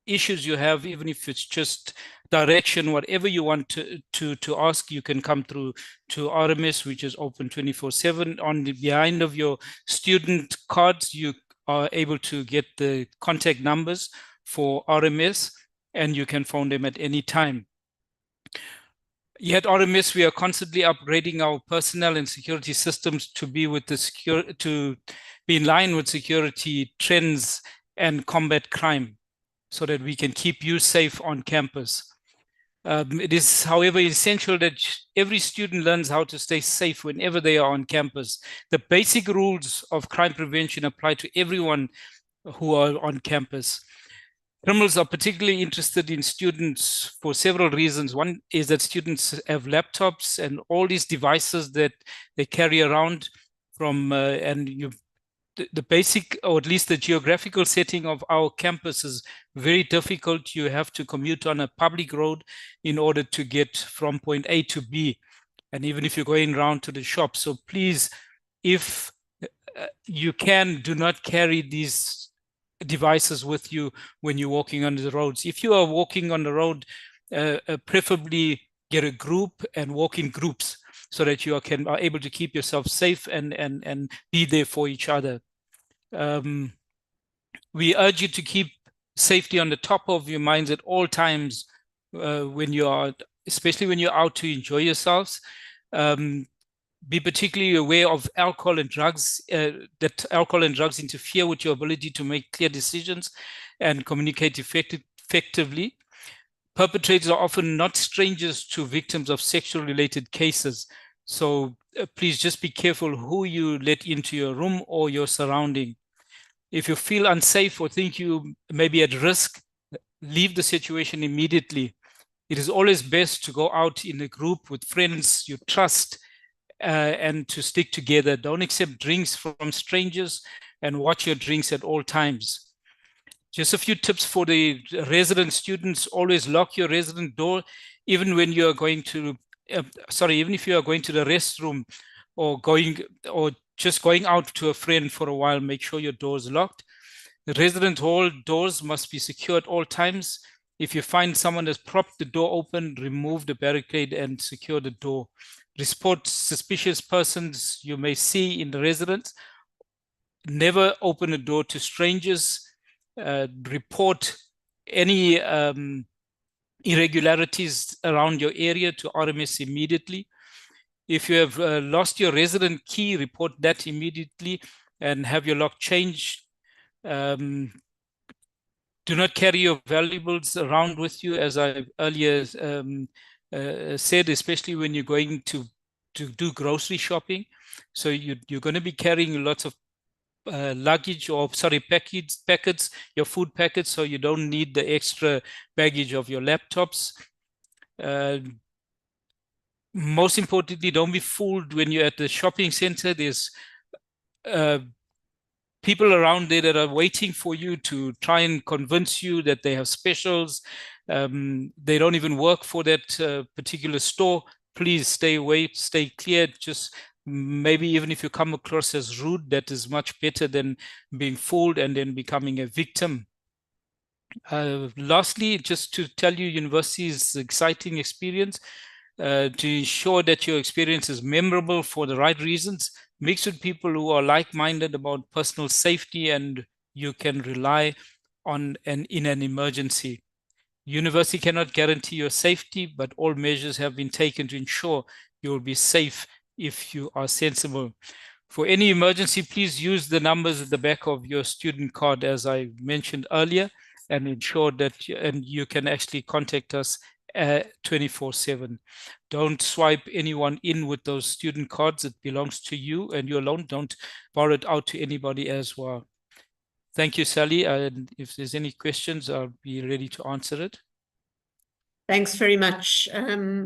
issues you have, even if it's just direction, whatever you want to ask, you can come through to RMS, which is open 24/7. On the behind of your student cards, you are able to get the contact numbers for RMS, and you can phone them at any time. Here at RMS, we are constantly upgrading our personnel and security systems to be in line with security trends and combat crime, so that we can keep you safe on campus. It is, however, essential that every student learns how to stay safe whenever they are on campus. The basic rules of crime prevention apply to everyone who are on campus. Criminals are particularly interested in students for several reasons. One is that students have laptops and all these devices that they carry around from, the basic, or at least the geographical setting of our campus is very difficult. You have to commute on a public road in order to get from point A to B. And even if you're going around to the shop. So please, if you can, do not carry these devices with you when you're walking on the roads. If you are walking on the road, preferably get a group and walk in groups so that you are able to keep yourself safe and be there for each other. We urge you to keep safety on the top of your minds at all times when you are especially when you're out to enjoy yourselves. Be particularly aware of alcohol and drugs, that alcohol and drugs interfere with your ability to make clear decisions and communicate effectively. Perpetrators are often not strangers to victims of sexual related cases. So please just be careful who you let into your room or your surrounding. If you feel unsafe or think you may be at risk, leave the situation immediately. It is always best to go out in a group with friends you trust and to stick together. Don't accept drinks from strangers and watch your drinks at all times. Just a few tips for the resident students: always lock your resident door, even when you are going to, even if you are going to the restroom or just going out to a friend for a while, make sure your door is locked. The resident hall doors must be secure at all times. If you find someone has propped the door open, remove the barricade and secure the door. Report suspicious persons you may see in the residence. Never open a door to strangers. Report any irregularities around your area to RMS immediately. If you have lost your resident key, report that immediately and have your lock changed. Do not carry your valuables around with you, as I earlier said, especially when you're going to do grocery shopping. So you're going to be carrying lots of luggage, or packets, your food packets, so you don't need the extra baggage of your laptops. Most importantly, don't be fooled when you're at the shopping center. There's people around there that are waiting for you to try and convince you that they have specials. They don't even work for that particular store. Please stay away, stay clear. Just maybe even if you come across as rude, that is much better than being fooled and then becoming a victim. Lastly, just to tell you, university is an exciting experience. To ensure that your experience is memorable for the right reasons, mix with people who are like-minded about personal safety and you can rely on in an emergency. University cannot guarantee your safety, but all measures have been taken to ensure you will be safe if you are sensible. For any emergency, please use the numbers at the back of your student card, as I mentioned earlier, and ensure that you can actually contact us 24/7. Don't swipe anyone in with those student cards. It belongs to you and you alone. Don't borrow it out to anybody as well. Thank you, Sally. And if there's any questions, I'll be ready to answer it. Thanks very much,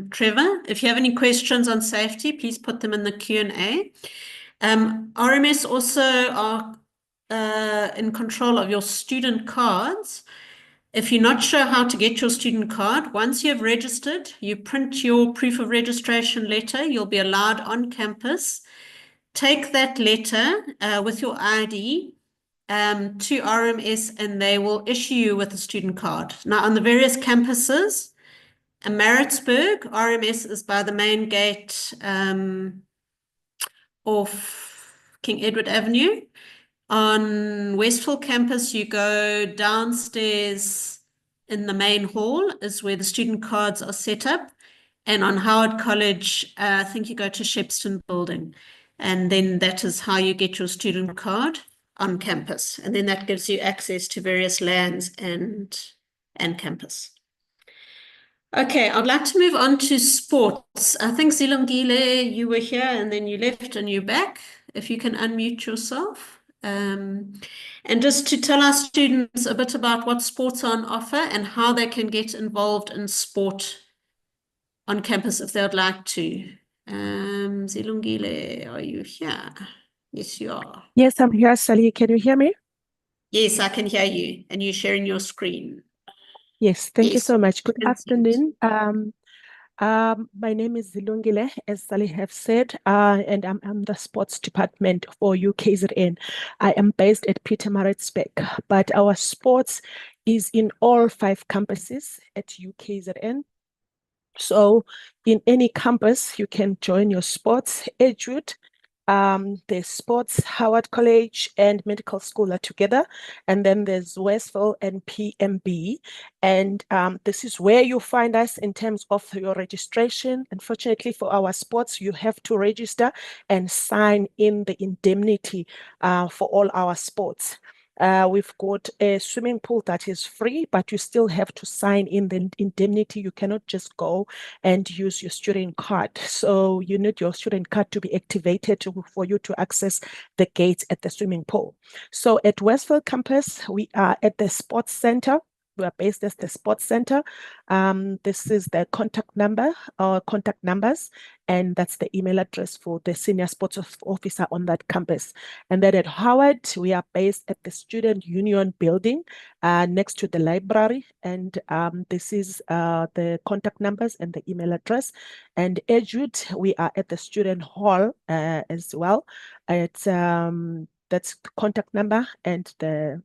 Trevor. If you have any questions on safety, please put them in the Q&A. RMS also are in control of your student cards. If you're not sure how to get your student card, once you have registered, you print your proof of registration letter. You'll be allowed on campus. Take that letter with your ID to RMS and they will issue you with a student card. Now, on the various campuses, in Maritzburg, RMS is by the main gate off King Edward Avenue. On Westville campus, you go downstairs in the main hall is where the student cards are set up. And on Howard College, I think you go to Shepston Building. And then that is how you get your student card on campus. And then that gives you access to various lands and campus. Okay, I'd like to move on to sports. I think Zilungile, you were here and then you left and you're back. If you can unmute yourself. And just to tell our students a bit about what sports are on offer and how they can get involved in sport on campus if they would like to. Zilungile, are you here? Yes, you are. Yes, I'm here, Sally. Can you hear me? Yes, I can hear you. And you're sharing your screen. Yes, thank you so much. Good Yes. afternoon. My name is Zilungile, as Sally have said, and I'm the sports department for UKZN. I am based at Pietermaritzburg, but our sports is in all 5 campuses at UKZN. So in any campus, you can join your sports. Age youth There's sports, Howard College and medical school are together. And then there's Westville and PMB. And this is where you find us in terms of your registration. Unfortunately, for our sports, you have to register and sign in the indemnity for all our sports. We've got a swimming pool that is free, but you still have to sign in the indemnity. You cannot just go and use your student card. So you need your student card to be activated for you to access the gates at the swimming pool. So at Westfield campus, we are at the sports center. We are based at the sports center. This is the contact number or contact numbers, and that's the email address for the senior sports officer on that campus. And then at Howard, we are based at the Student Union building next to the library. And this is the contact numbers and the email address. And Edgewood, we are at the student hall as well. It's that's the contact number and the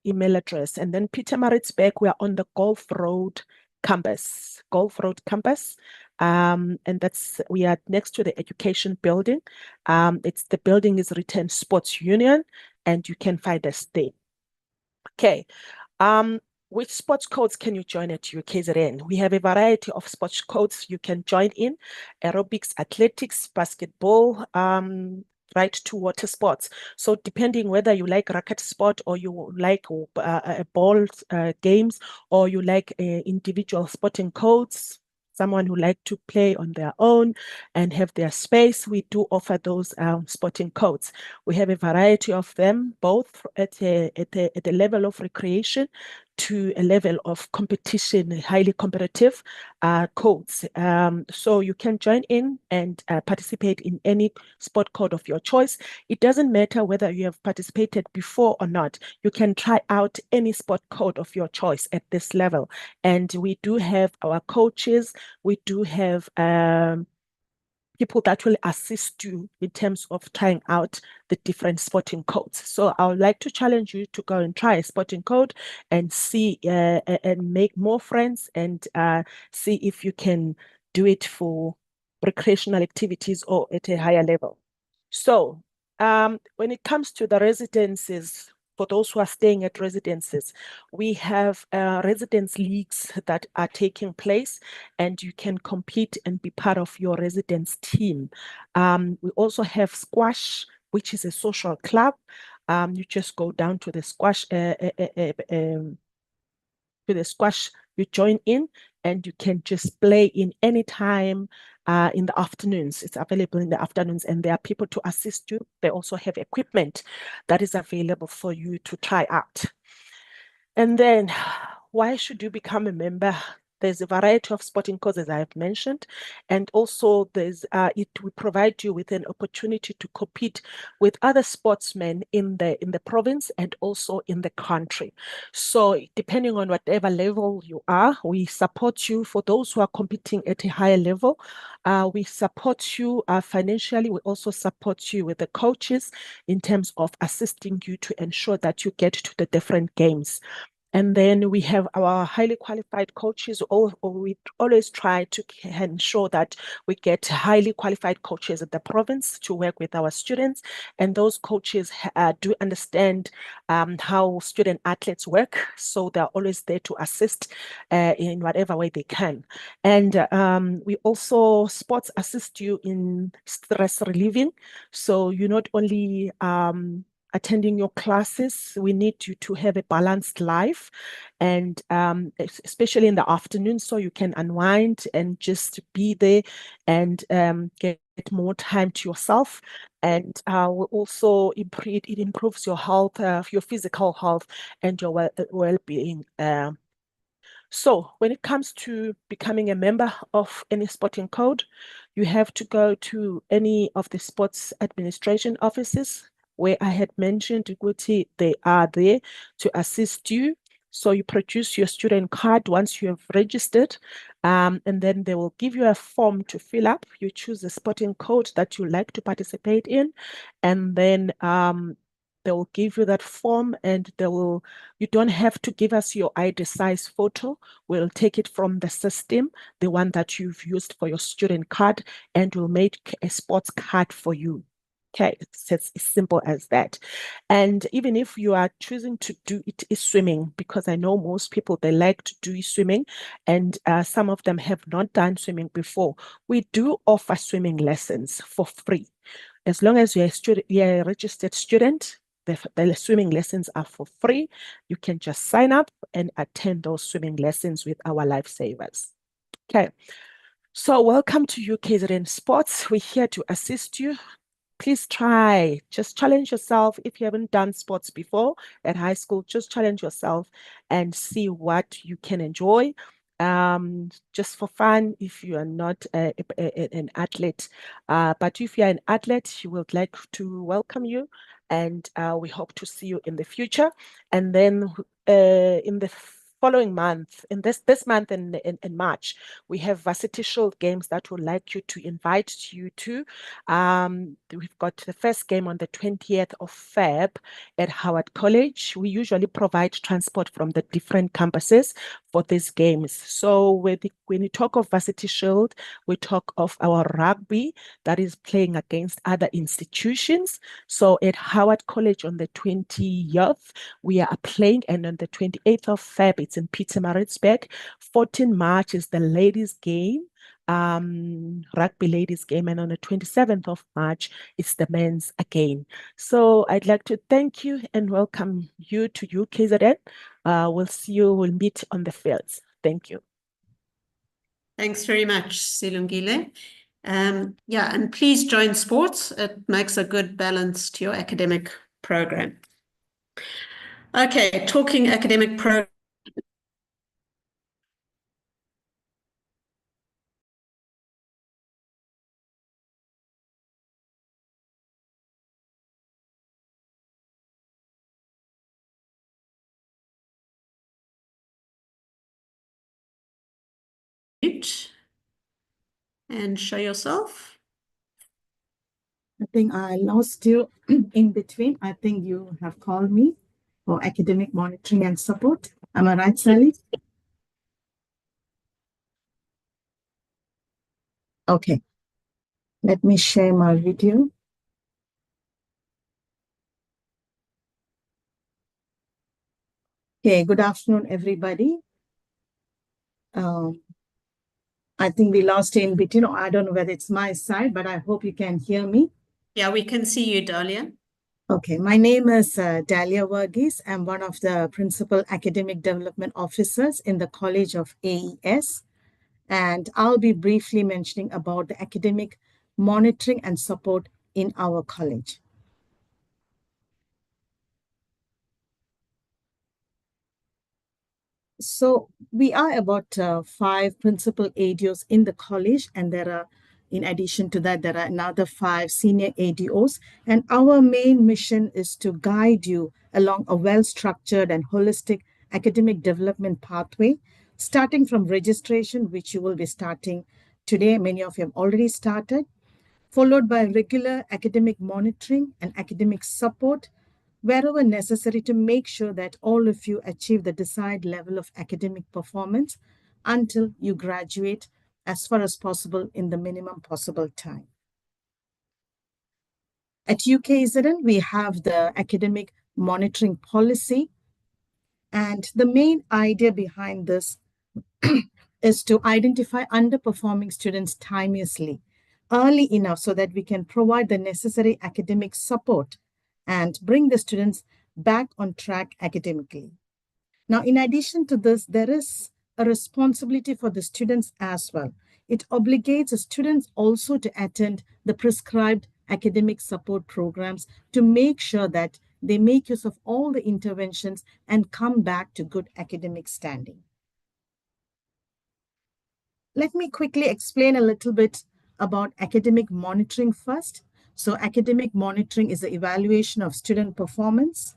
email address. And then Pietermaritzburg, we are on the Golf Road campus. And that's we are next to the education building. It's the building is written Sports Union, and you can find us there. Okay. Which sports codes can you join at UKZN? We have a variety of sports codes you can join in: aerobics, athletics, basketball, right to water sports. So depending whether you like racket sport or you like ball games, or you like individual sporting codes, someone who like to play on their own and have their space, we do offer those sporting codes. We have a variety of them, both at a level of recreation to a level of competition, highly competitive codes. So you can join in and participate in any sport code of your choice. It doesn't matter whether you have participated before or not. You can try out any sport code of your choice at this level. And we do have our coaches. We do have people that will assist you in terms of trying out the different sporting codes. So I would like to challenge you to go and try a sporting code and see and make more friends and see if you can do it for recreational activities or at a higher level. So when it comes to the residences, for those who are staying at residences, we have residence leagues that are taking place, and you can compete and be part of your residence team. We also have squash, which is a social club. You just go down to the squash, you join in, and you can just play in any time in the afternoons. It's available in the afternoons, and there are people to assist you. They also have equipment that is available for you to try out. And then, why should you become a member? There's a variety of sporting codes, as I have mentioned, and also it will provide you with an opportunity to compete with other sportsmen in the province and also in the country. So depending on whatever level you are, we support you. For those who are competing at a higher level, we support you financially. We also support you with the coaches in terms of assisting you to ensure that you get to the different games. And then we have our highly qualified coaches. We always try to ensure that we get highly qualified coaches at the province to work with our students. And those coaches do understand how student athletes work. So they're always there to assist in whatever way they can. And we also sports assist you in stress relieving. So you not only attending your classes, we need you to have a balanced life, and especially in the afternoon, so you can unwind and just be there and get more time to yourself. And also it improves your health, your physical health, and your well-being. So when it comes to becoming a member of any sporting code, you have to go to any of the sports administration offices where I had mentioned Guti, they are there to assist you. So you produce your student card once you have registered, and then they will give you a form to fill up. You choose the sporting code that you like to participate in, and then They will give you that form, and you don't have to give us your ID size photo. We'll take it from the system, the one that you've used for your student card, and we'll make a sports card for you. Okay, it's as simple as that. And even if you are choosing to do it is swimming, because I know most people, they like to do swimming, and some of them have not done swimming before. We do offer swimming lessons for free. As long as you're a registered student, the swimming lessons are for free. You can just sign up and attend those swimming lessons with our lifesavers. Okay. So welcome to UKZN Sports. We're here to assist you. Please just challenge yourself. If you haven't done sports before at high school, just challenge yourself and see what you can enjoy. Just for fun, if you are not an athlete. But if you're an athlete, we would like to welcome you, and we hope to see you in the future. And then in the following month, in this month in March, we have Varsity Shield games that we'd like you to invite you to. We've got the first game on the 20th of Feb at Howard College. We usually provide transport from the different campuses for these games. So when you talk of Varsity Shield, we talk of our rugby that is playing against other institutions. So at Howard College on the 20th, we are playing, and on the 28th of Feb, it's in Pietermaritzburg. 14 March is the ladies' game, rugby ladies game, and on the 27th of March, it's the men's again. So I'd like to thank you and welcome you to UKZN. We'll meet on the fields. Thank you. Thanks very much, Silungile. Yeah, and please join sports. It makes a good balance to your academic program. Okay, talking academic program. And show yourself. I think I lost you in between. I think you have called me for academic monitoring and support. Am I right, Sally? Okay. Let me share my video. Okay, good afternoon, everybody. I think we lost in between. I don't know whether it's my side, but I hope you can hear me. Yeah, we can see you, Dahlia. Okay, my name is Dahlia Verghese. I'm one of the Principal Academic Development Officers in the College of AES. And I'll be briefly mentioning about the academic monitoring and support in our college. So we are about 5 principal ADOs in the college, and in addition to that, there are another 5 senior ADOs. And our main mission is to guide you along a well-structured and holistic academic development pathway, starting from registration, which you will be starting today. Many of you have already started, followed by regular academic monitoring and academic support wherever necessary to make sure that all of you achieve the desired level of academic performance until you graduate as far as possible in the minimum possible time. At UKZN, we have the academic monitoring policy, and the main idea behind this is to identify underperforming students timeously, early enough so that we can provide the necessary academic support and bring the students back on track academically. Now, in addition to this, there is a responsibility for the students as well. It obligates the students also to attend the prescribed academic support programs to make sure that they make use of all the interventions and come back to good academic standing. Let me quickly explain a little bit about academic monitoring first. So academic monitoring is the evaluation of student performance.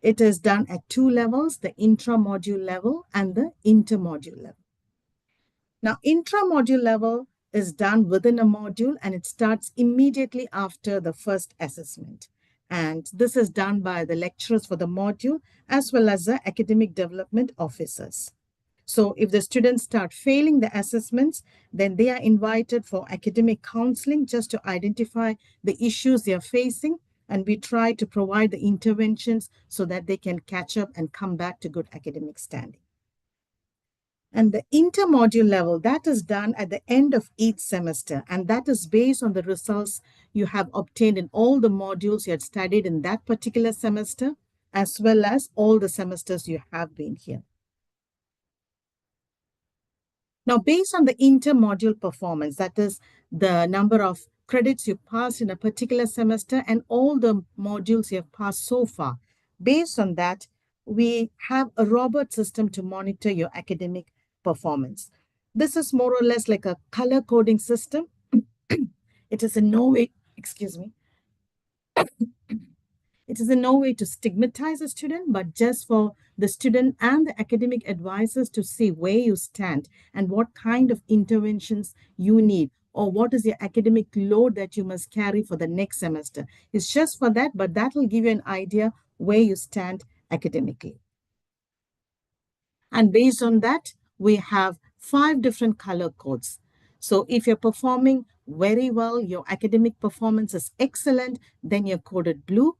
It is done at 2 levels, the intra-module level and the inter-module level. Now, intra-module level is done within a module, and it starts immediately after the first assessment. And this is done by the lecturers for the module as well as the academic development officers. So if the students start failing the assessments, then they are invited for academic counseling just to identify the issues they are facing. And we try to provide the interventions so that they can catch up and come back to good academic standing. And the intermodule level, that is done at the end of each semester. And that is based on the results you have obtained in all the modules you had studied in that particular semester, as well as all the semesters you have been here. Now, based on the intermodule performance, that is the number of credits you passed in a particular semester and all the modules you have passed so far, based on that, we have a robot system to monitor your academic performance. This is more or less like a color coding system. It is in no way, excuse me, it is in no way to stigmatize a student, but just for the student and the academic advisors to see where you stand and what kind of interventions you need, or what is your academic load that you must carry for the next semester. It's just for that, but that will give you an idea where you stand academically. And based on that, we have 5 different color codes. So if you're performing very well, your academic performance is excellent, then you're coded blue.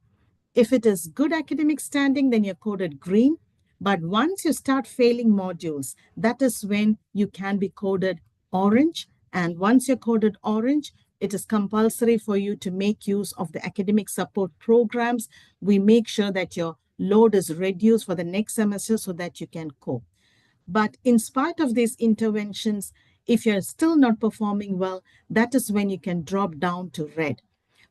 If it is good academic standing, then you're coded green. But once you start failing modules, that is when you can be coded orange. And once you're coded orange, it is compulsory for you to make use of the academic support programs. We make sure that your load is reduced for the next semester so that you can cope. But in spite of these interventions, if you're still not performing well, that is when you can drop down to red.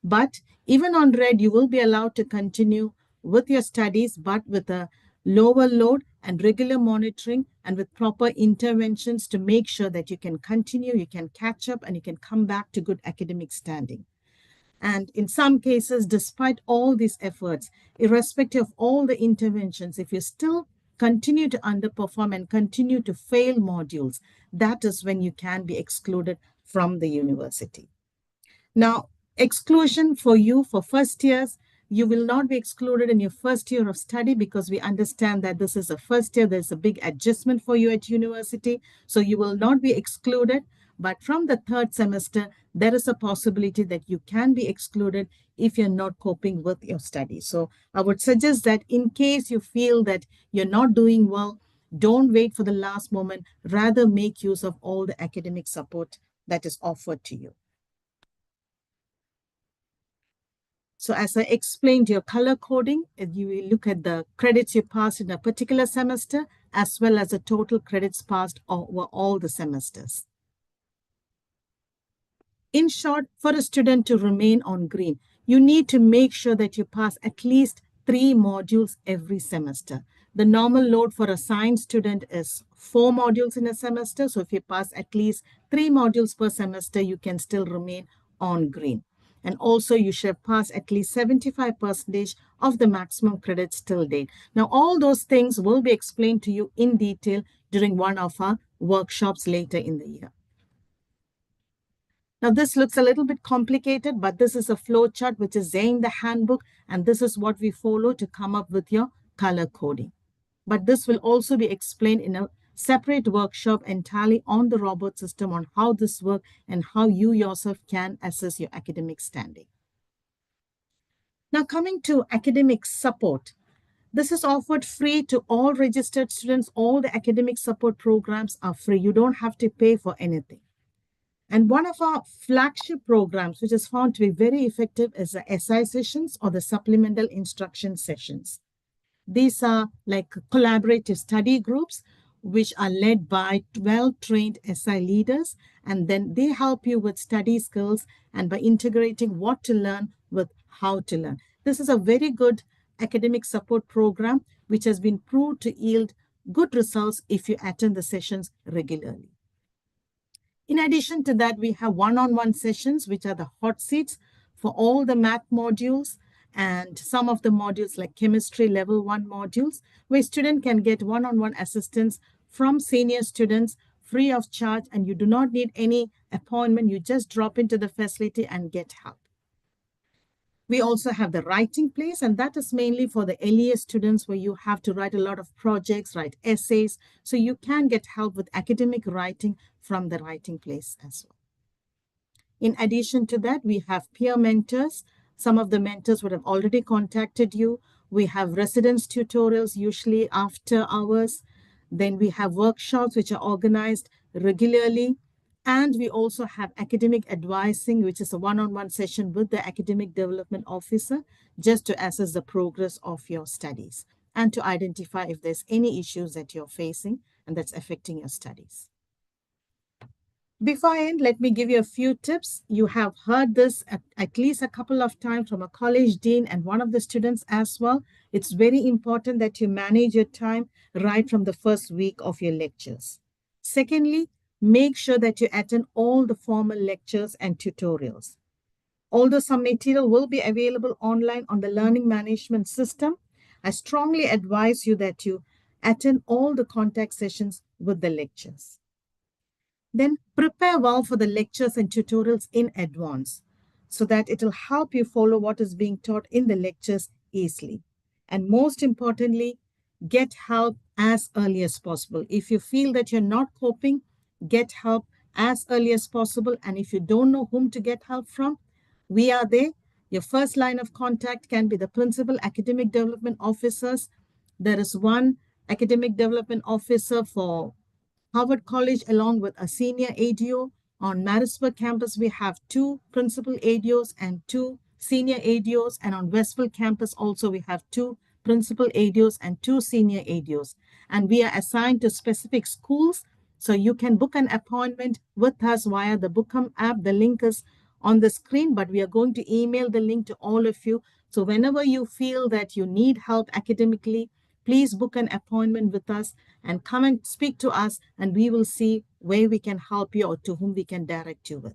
But even on red, you will be allowed to continue with your studies, but with a lower load and regular monitoring and with proper interventions to make sure that you can continue, you can catch up, and you can come back to good academic standing. And in some cases, despite all these efforts, irrespective of all the interventions, if you still continue to underperform and continue to fail modules, that is when you can be excluded from the university. Now, exclusion for you for first years, you will not be excluded in your first year of study because we understand that this is a first year. There's a big adjustment for you at university. So you will not be excluded. But from the 3rd semester, there is a possibility that you can be excluded if you're not coping with your studies. So I would suggest that in case you feel that you're not doing well, don't wait for the last moment. Rather make use of all the academic support that is offered to you. So as I explained, your color coding, you will look at the credits you passed in a particular semester, as well as the total credits passed over all the semesters. In short, for a student to remain on green, you need to make sure that you pass at least 3 modules every semester. The normal load for a science student is 4 modules in a semester. So if you pass at least 3 modules per semester, you can still remain on green. And also you should pass at least 75% of the maximum credits till date. Now, all those things will be explained to you in detail during one of our workshops later in the year. Now, this looks a little bit complicated, but this is a flow chart which is there in the handbook, and this is what we follow to come up with your color coding. But this will also be explained in a separate workshop entirely on the robot system, on how this works and how you yourself can assess your academic standing. Now, coming to academic support. This is offered free to all registered students. All the academic support programs are free. You don't have to pay for anything. And one of our flagship programs, which is found to be very effective, is the SI sessions or the supplemental instruction sessions. These are like collaborative study groups, which are led by well-trained SI leaders, and then they help you with study skills and by integrating what to learn with how to learn. This is a very good academic support program, which has been proved to yield good results if you attend the sessions regularly. In addition to that, we have one-on-one sessions, which are the hot seats for all the math modules and some of the modules like chemistry level 1 modules, where students can get one-on-one assistance from senior students free of charge, and you do not need any appointment. You just drop into the facility and get help. We also have the writing place, and that is mainly for the LEA students where you have to write a lot of projects, write essays. So you can get help with academic writing from the writing place as well. In addition to that, we have peer mentors. Some of the mentors would have already contacted you. We have residence tutorials, usually after hours. Then we have workshops which are organized regularly. And we also have academic advising, which is a one-on-one session with the academic development officer, just to assess the progress of your studies and to identify if there's any issues that you're facing and that's affecting your studies. Before I end, let me give you a few tips. You have heard this at least a couple of times from a college dean and one of the students as well. It's very important that you manage your time right from the first week of your lectures. Secondly, make sure that you attend all the formal lectures and tutorials. Although some material will be available online on the learning management system, I strongly advise you that you attend all the contact sessions with the lectures. Then prepare well for the lectures and tutorials in advance so that it will help you follow what is being taught in the lectures easily. And most importantly, get help as early as possible. If you feel that you're not coping, get help as early as possible. And if you don't know whom to get help from, we are there. Your first line of contact can be the principal academic development officers. There is one academic development officer for Harvard College along with a senior ADO. On Maritzburg campus, we have 2 principal ADOs and 2 senior ADOs. And on Westville campus also, we have 2 principal ADOs and 2 senior ADOs. And we are assigned to specific schools. So you can book an appointment with us via the Bookham app. The link is on the screen, but we are going to email the link to all of you. So whenever you feel that you need help academically, please book an appointment with us and come and speak to us, and we will see where we can help you or to whom we can direct you with.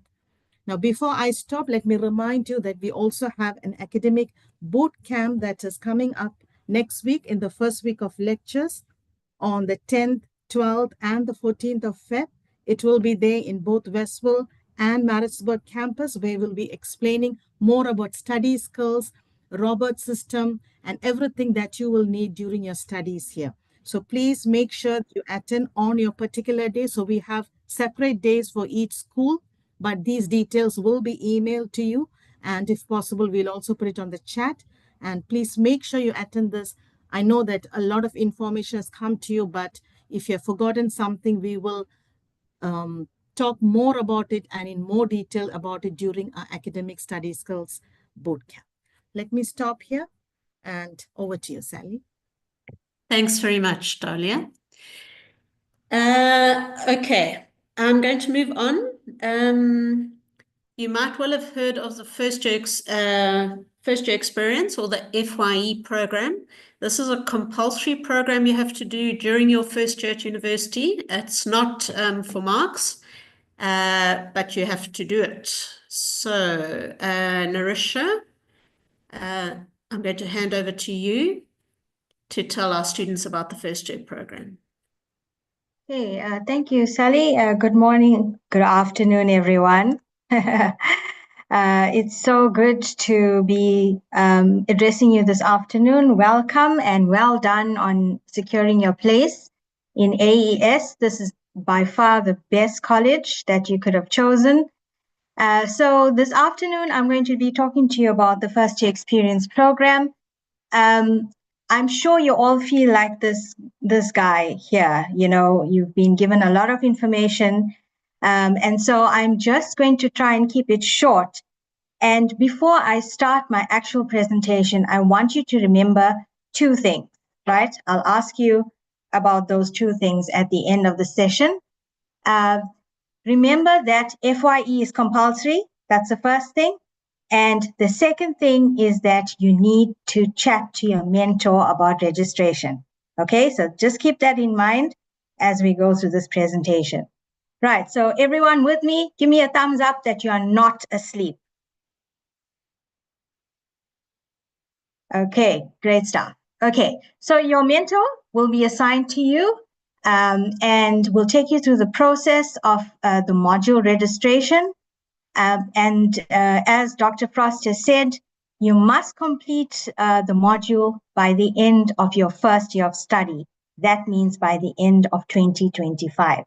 Now, before I stop, let me remind you that we also have an academic boot camp that is coming up next week in the first week of lectures on the 10th, 12th, and the 14th of Feb. It will be there in both Westville and Maritzburg campus, where we'll be explaining more about study skills, Robert system, and everything that you will need during your studies here. So please make sure you attend on your particular day. So we have separate days for each school, but these details will be emailed to you. And if possible, we'll also put it on the chat. And please make sure you attend this. I know that a lot of information has come to you, but if you have forgotten something, we will talk more about it and in more detail about it during our academic study skills bootcamp. Let me stop here and over to you, Sally. Thanks very much, Dahlia. Okay, I'm going to move on. You might well have heard of the first year experience or the FYE program. This is a compulsory program you have to do during your first year at university. It's not for marks, but you have to do it. So, Narisha, I'm going to hand over to you to tell our students about the first year program. Okay, thank you, Sally. Good morning, good afternoon, everyone. It's so good to be addressing you this afternoon. Welcome and well done on securing your place in AES. This is by far the best college that you could have chosen. So this afternoon, I'm going to be talking to you about the first year experience program. I'm sure you all feel like this guy here. You know, you've been given a lot of information. And so I'm just going to try and keep it short. And before I start my actual presentation, I want you to remember 2 things, right? I'll ask you about those 2 things at the end of the session. Remember that FYE is compulsory. That's the first thing. And the second thing is that you need to chat to your mentor about registration. Okay, so just keep that in mind as we go through this presentation. Right, so everyone with me, give me a thumbs up that you are not asleep. Okay, great stuff. Okay, so your mentor will be assigned to you and will take you through the process of the module registration. And as Dr. Frost has said, you must complete the module by the end of your first year of study. That means by the end of 2025,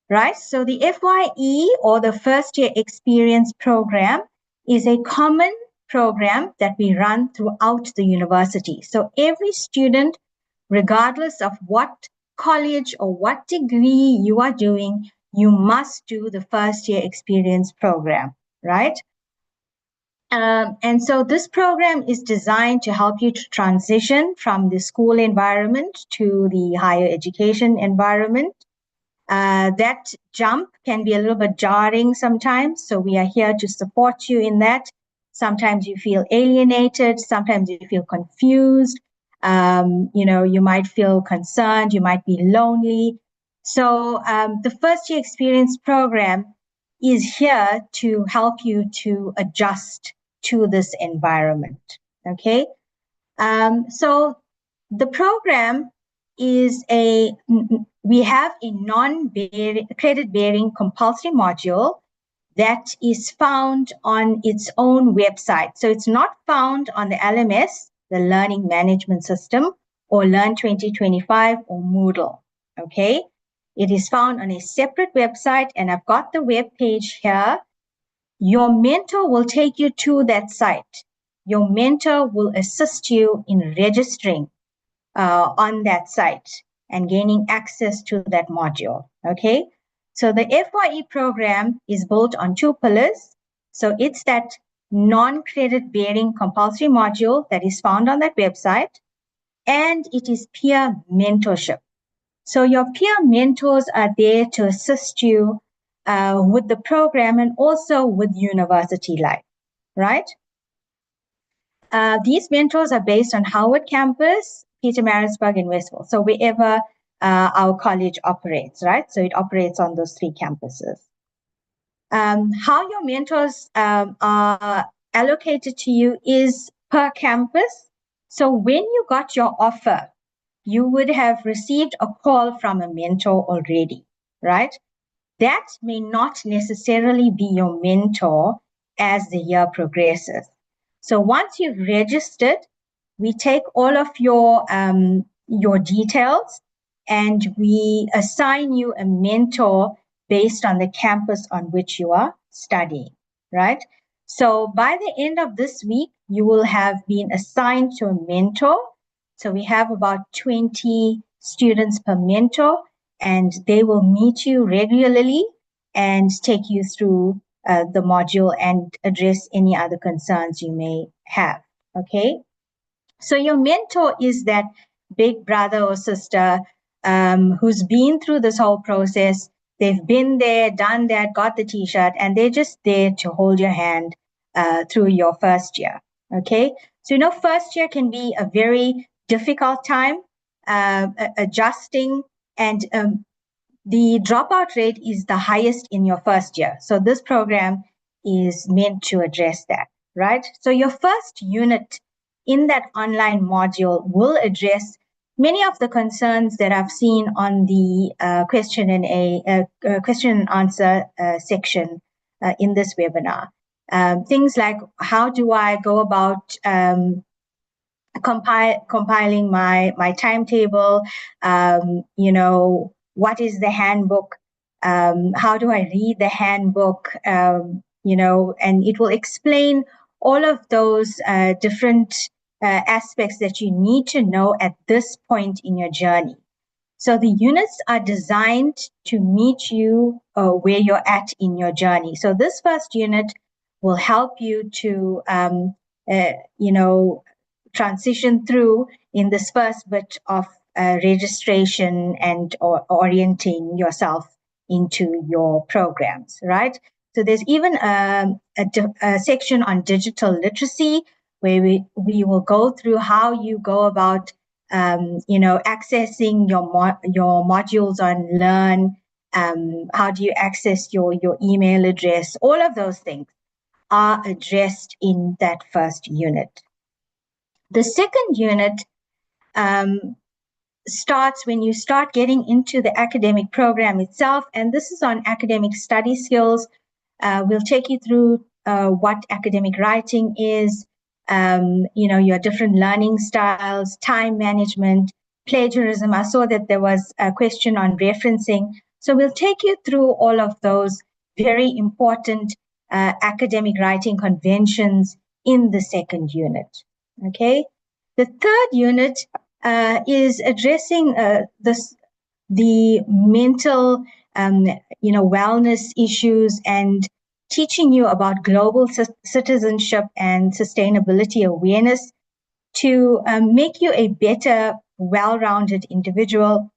right? So the FYE, or the First Year Experience Program, is a common program that we run throughout the university. So every student, regardless of what college or what degree you are doing, you must do the First Year Experience Program, right? And so this program is designed to help you to transition from the school environment to the higher education environment. That jump can be a little bit jarring sometimes, so we are here to support you in that. Sometimes you feel alienated, sometimes you feel confused, you might feel concerned, you might be lonely. So the First Year Experience Program is here to help you to adjust to this environment, okay? So the program is we have a non-credit-bearing compulsory module that is found on its own website. So it's not found on the LMS, the Learning Management System, or Learn 2025 or Moodle, okay? It is found on a separate website, and I've got the web page here. Your mentor will take you to that site. Your mentor will assist you in registering on that site and gaining access to that module, okay? So the FYE program is built on two pillars. So it's that non-credit bearing compulsory module that is found on that website, and it is peer mentorship. So your peer mentors are there to assist you with the program and also with university life, right? These mentors are based on Howard campus, Pietermaritzburg, and Westville. So wherever our college operates, right? So it operates on those three campuses. How your mentors are allocated to you is per campus. So when you got your offer, you would have received a call from a mentor already, right? That may not necessarily be your mentor as the year progresses. So once you've registered, we take all of your details and we assign you a mentor based on the campus on which you are studying, right? So by the end of this week, you will have been assigned to a mentor. So we have about 20 students per mentor, and they will meet you regularly and take you through the module and address any other concerns you may have, okay? So your mentor is that big brother or sister who's been through this whole process. They've been there, done that, got the t-shirt, and they're just there to hold your hand through your first year, okay? So, first year can be a very difficult time, adjusting, and the dropout rate is the highest in your first year. So this program is meant to address that, right? So your first unit in that online module will address many of the concerns that I've seen on the question and answer section in this webinar. Things like, how do I go about compiling my timetable? What is the handbook? How do I read the handbook? And it will explain all of those different aspects that you need to know at this point in your journey. So the units are designed to meet you where you're at in your journey. So this first unit will help you to, transition through in this first bit of registration and orienting yourself into your programs, right? So there's even a section on digital literacy where we will go through how you go about accessing your modules on Learn. How do you access your email address? All of those things are addressed in that first unit. The second unit starts when you start getting into the academic program itself, and this is on academic study skills. We'll take you through what academic writing is, your different learning styles, time management, plagiarism. I saw that there was a question on referencing. So we'll take you through all of those very important academic writing conventions in the second unit. Okay. The third unit is addressing the mental, wellness issues and teaching you about global citizenship and sustainability awareness to make you a better, well-rounded individual.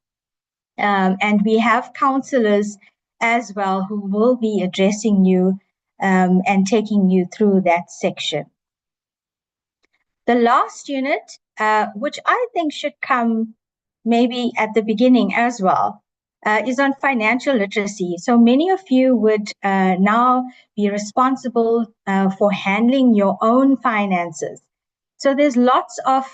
And we have counselors as well who will be addressing you and taking you through that section. The last unit, which I think should come maybe at the beginning as well, is on financial literacy. So many of you would now be responsible for handling your own finances. So there's lots of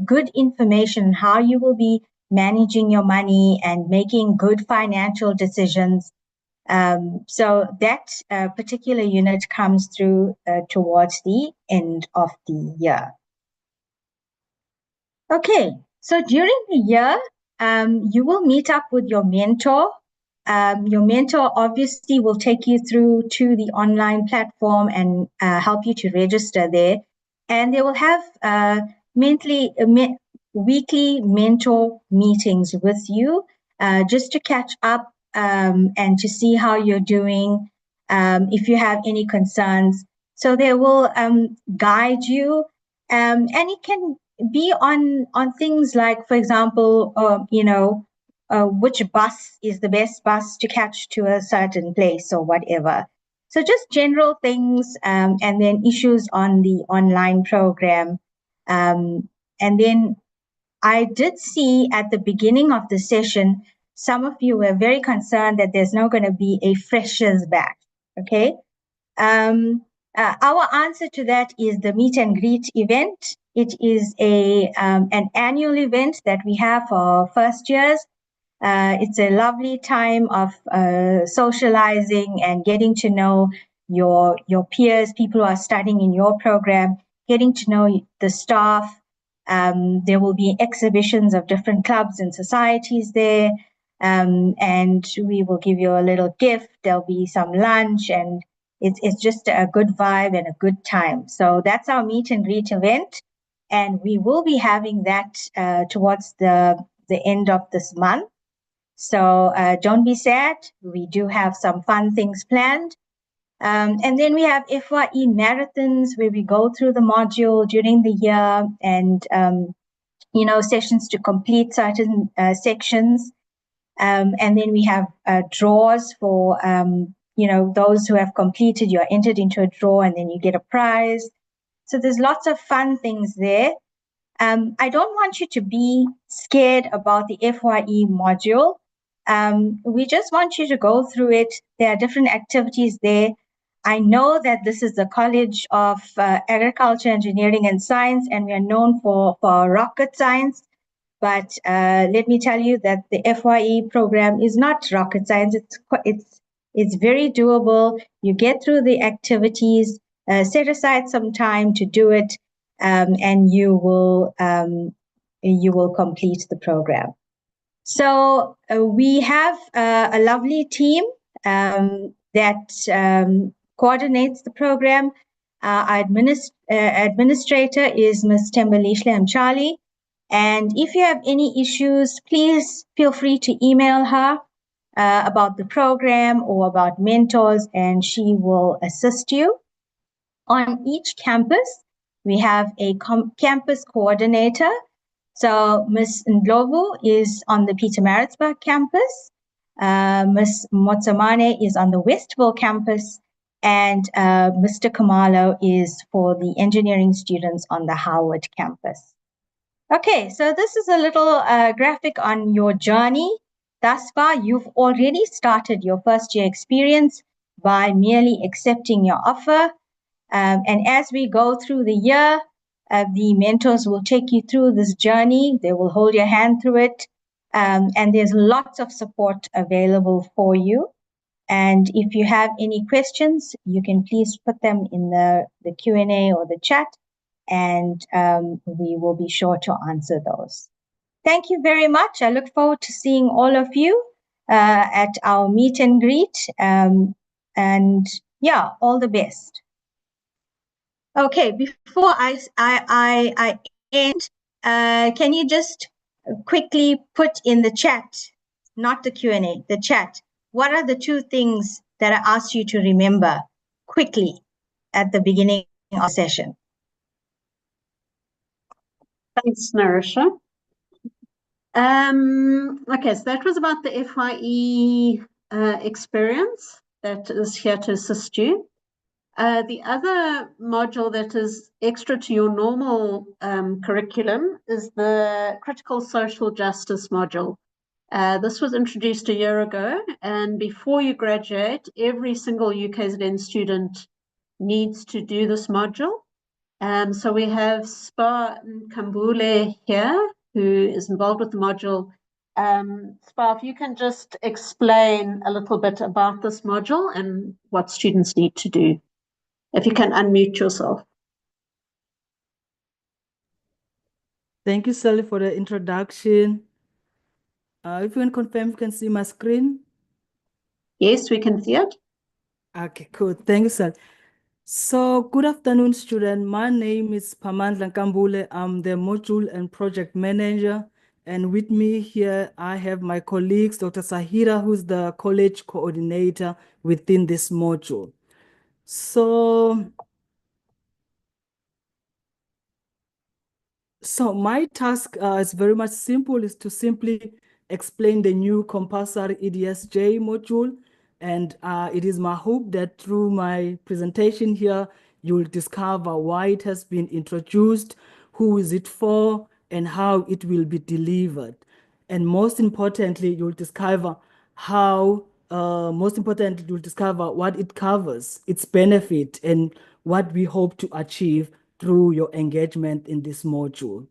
good information on how you will be managing your money and making good financial decisions. So that particular unit comes through towards the end of the year. Okay, so during the year, you will meet up with your mentor. Your mentor obviously will take you through to the online platform and help you to register there. And they will have weekly mentor meetings with you just to catch up and to see how you're doing, if you have any concerns. So they will guide you, and it can be on things like, for example, which bus is the best bus to catch to a certain place or whatever. So just general things, and then issues on the online program. And then I did see at the beginning of the session, some of you were very concerned that there's not going to be a freshers batch. Okay. Our answer to that is the meet and greet event. It is an annual event that we have for first years. It's a lovely time of socializing and getting to know your peers, people who are studying in your program, getting to know the staff. There will be exhibitions of different clubs and societies there, and we will give you a little gift. There'll be some lunch, and it's just a good vibe and a good time. So that's our meet and greet event, and we will be having that towards the end of this month. So don't be sad. We do have some fun things planned. And then we have FYE marathons where we go through the module during the year and, sessions to complete certain sections. And then we have draws for, those who have completed, you're entered into a draw and then you get a prize. So there's lots of fun things there. I don't want you to be scared about the FYE module. We just want you to go through it. There are different activities there. I know that this is the College of Agriculture, Engineering and Science, and we are known for rocket science. But let me tell you that the FYE program is not rocket science. It's very doable. You get through the activities, set aside some time to do it, and you will complete the program. So we have a lovely team that coordinates the program. Our administrator is Ms. Tembelihle Mchali. And if you have any issues, please feel free to email her about the program or about mentors, and she will assist you. On each campus, we have a campus coordinator. So Ms. Ndlovu is on the Pietermaritzburg campus. Ms. Motsamane is on the Westville campus. And Mr. Kamalo is for the engineering students on the Howard campus. Okay, so this is a little graphic on your journey. Thus far, you've already started your first year experience by merely accepting your offer. And as we go through the year, the mentors will take you through this journey. They will hold your hand through it. And there's lots of support available for you. And if you have any questions, you can please put them in the Q&A or the chat, and we will be sure to answer those. Thank you very much. I look forward to seeing all of you at our meet and greet. And yeah, all the best. Okay, before I end, can you just quickly put in the chat, not the Q&A, the chat, what are the 2 things that I asked you to remember quickly at the beginning of the session? Thanks, Narisha. Okay, so that was about the FYE experience that is here to assist you. The other module that is extra to your normal curriculum is the critical social justice module. This was introduced a year ago, and before you graduate, every single UKZN student needs to do this module. So we have Spa Kambule here, who is involved with the module. Spa, if you can just explain a little bit about this module and what students need to do. If you can unmute yourself. Thank you, Sally, for the introduction. If you can confirm, you can see my screen. Yes, we can see it. Okay, cool. Thank you, Sally. So, good afternoon, students. My name is Pamandla Kambule. I'm the module and project manager. And with me here, I have my colleagues, Dr. Sahira, who's the college coordinator within this module. So my task is very much simple, is to simply explain the new compulsory EDSJ module. And it is my hope that through my presentation here, you will discover why it has been introduced, who is it for, and how it will be delivered. And most importantly, you'll discover what it covers, its benefit, and what we hope to achieve through your engagement in this module.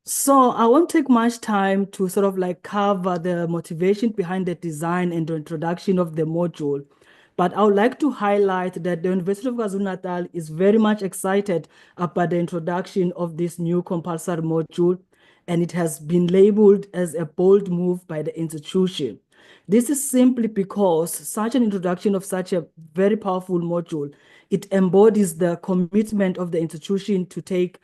So I won't take much time to sort of like cover the motivation behind the design and the introduction of the module, but I would like to highlight that the University of KwaZulu-Natal is very much excited about the introduction of this new compulsory module, and it has been labeled as a bold move by the institution. This is simply because such an introduction of such a very powerful module, it embodies the commitment of the institution to take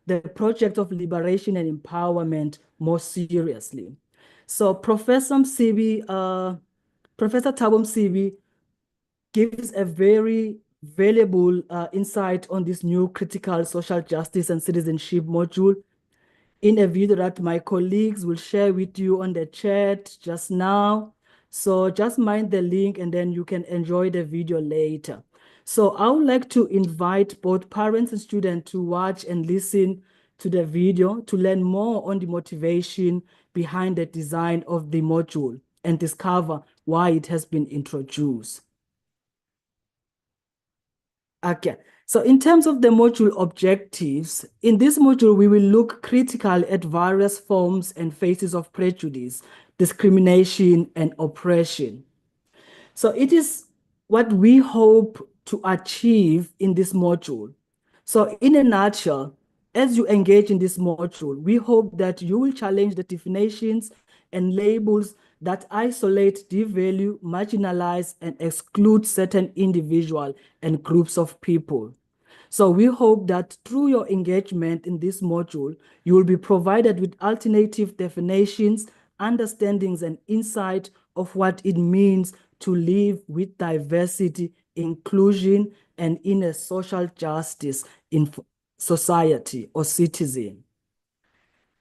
the project of liberation and empowerment more seriously. So Professor Thabo Msibi gives a very valuable insight on this new critical social justice and citizenship module in a video that my colleagues will share with you on the chat just now. So just mind the link and then you can enjoy the video later. So I would like to invite both parents and students to watch and listen to the video to learn more on the motivation behind the design of the module and discover why it has been introduced. Okay, so in terms of the module objectives, in this module, we will look critically at various forms and phases of prejudice, discrimination, and oppression. So it is what we hope to achieve in this module. So in a nutshell, as you engage in this module, we hope that you will challenge the definitions and labels that isolate, devalue, marginalize, and exclude certain individuals and groups of people. So we hope that through your engagement in this module, you will be provided with alternative definitions, understandings, and insight of what it means to live with diversity, inclusion, and in a social justice in society or citizen.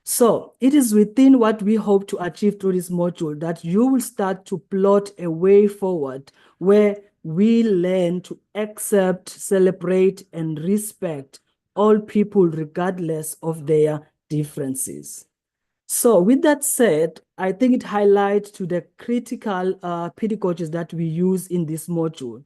So it is within what we hope to achieve through this module that you will start to plot a way forward where we learn to accept, celebrate, and respect all people regardless of their differences. So with that said, I think it highlights to the critical pedagogies that we use in this module.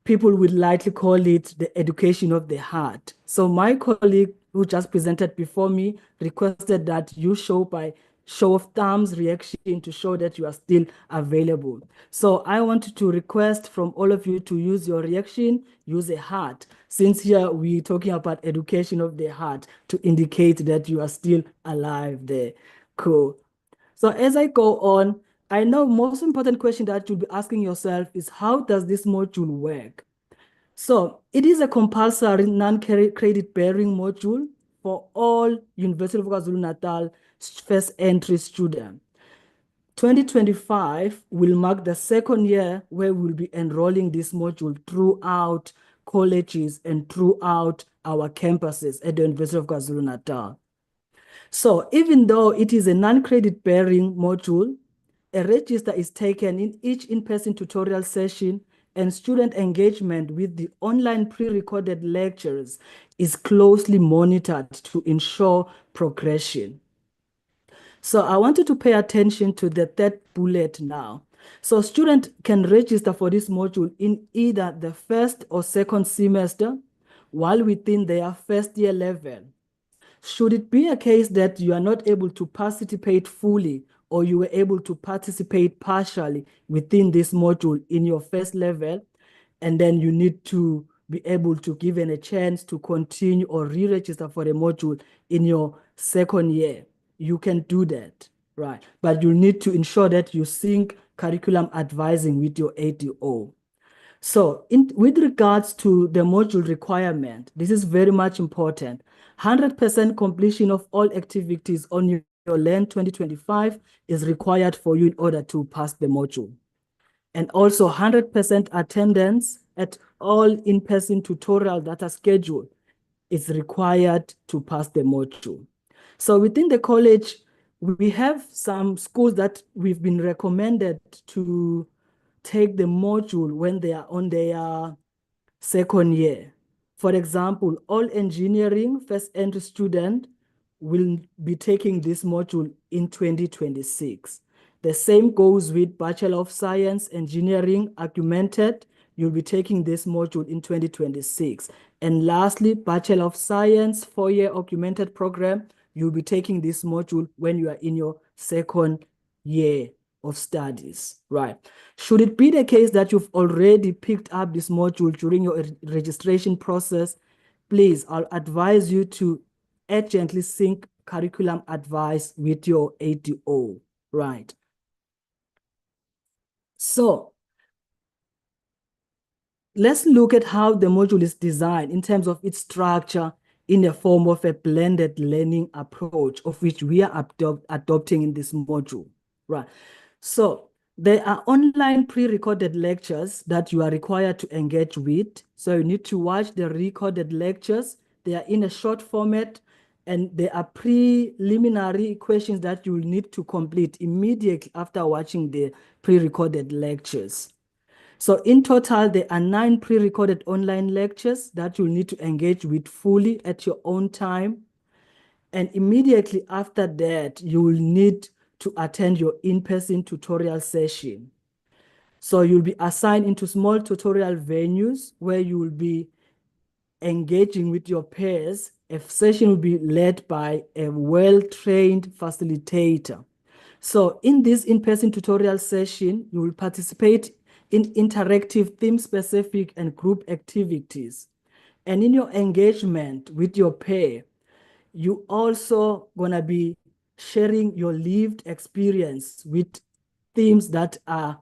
People would likely call it the education of the heart. So my colleague who just presented before me requested that you show by show of thumbs reaction to show that you are still available. So I wanted to request from all of you to use your reaction, use a heart. since here we're talking about education of the heart to indicate that you are still alive there. Cool. So as I go on, I know most important question that you'll be asking yourself is how does this module work? So it is a compulsory non-credit bearing module for all University of KwaZulu-Natal first entry students. 2025 will mark the second year where we'll be enrolling this module throughout colleges and throughout our campuses at the University of KwaZulu-Natal. So even though it is a non-credit bearing module, a register is taken in each in-person tutorial session, and student engagement with the online pre-recorded lectures is closely monitored to ensure progression. So I want you to pay attention to the third bullet now. So students can register for this module in either the first or second semester while within their first year level. Should it be a case that you are not able to participate fully or you were able to participate partially within this module in your first level, and then you need to be able to given a chance to continue or re-register for the module in your second year, you can do that, right? But you need to ensure that you sync curriculum advising with your ATO. So with regards to the module requirement, this is very much important. 100% completion of all activities on your LEARN 2025 is required for you in order to pass the module. And also 100% attendance at all in-person tutorials that are scheduled is required to pass the module. So within the college, we have some schools that we've been recommended to take the module when they are on their second year. For example, all engineering first entry students will be taking this module in 2026. The same goes with Bachelor of Science, Engineering, Augmented. You'll be taking this module in 2026. And lastly, Bachelor of Science, 4-year augmented program. You'll be taking this module when you are in your second year of studies, right? Should it be the case that you've already picked up this module during your registration process, please, I'll advise you to urgently sync curriculum advice with your ATO, right? So let's look at how the module is designed in terms of its structure in the form of a blended learning approach, of which we are adopting in this module, right? So there are online pre-recorded lectures that you are required to engage with. So you need to watch the recorded lectures. They are in a short format, and there are preliminary questions that you will need to complete immediately after watching the pre-recorded lectures. So in total, there are 9 pre-recorded online lectures that you'll need to engage with fully at your own time. And immediately after that, you will need to attend your in-person tutorial session. So you'll be assigned into small tutorial venues where you will be engaging with your peers. A session will be led by a well-trained facilitator. So in this in-person tutorial session, you will participate in interactive, theme-specific, and group activities. And in your engagement with your peer, you also gonna be sharing your lived experience with themes that are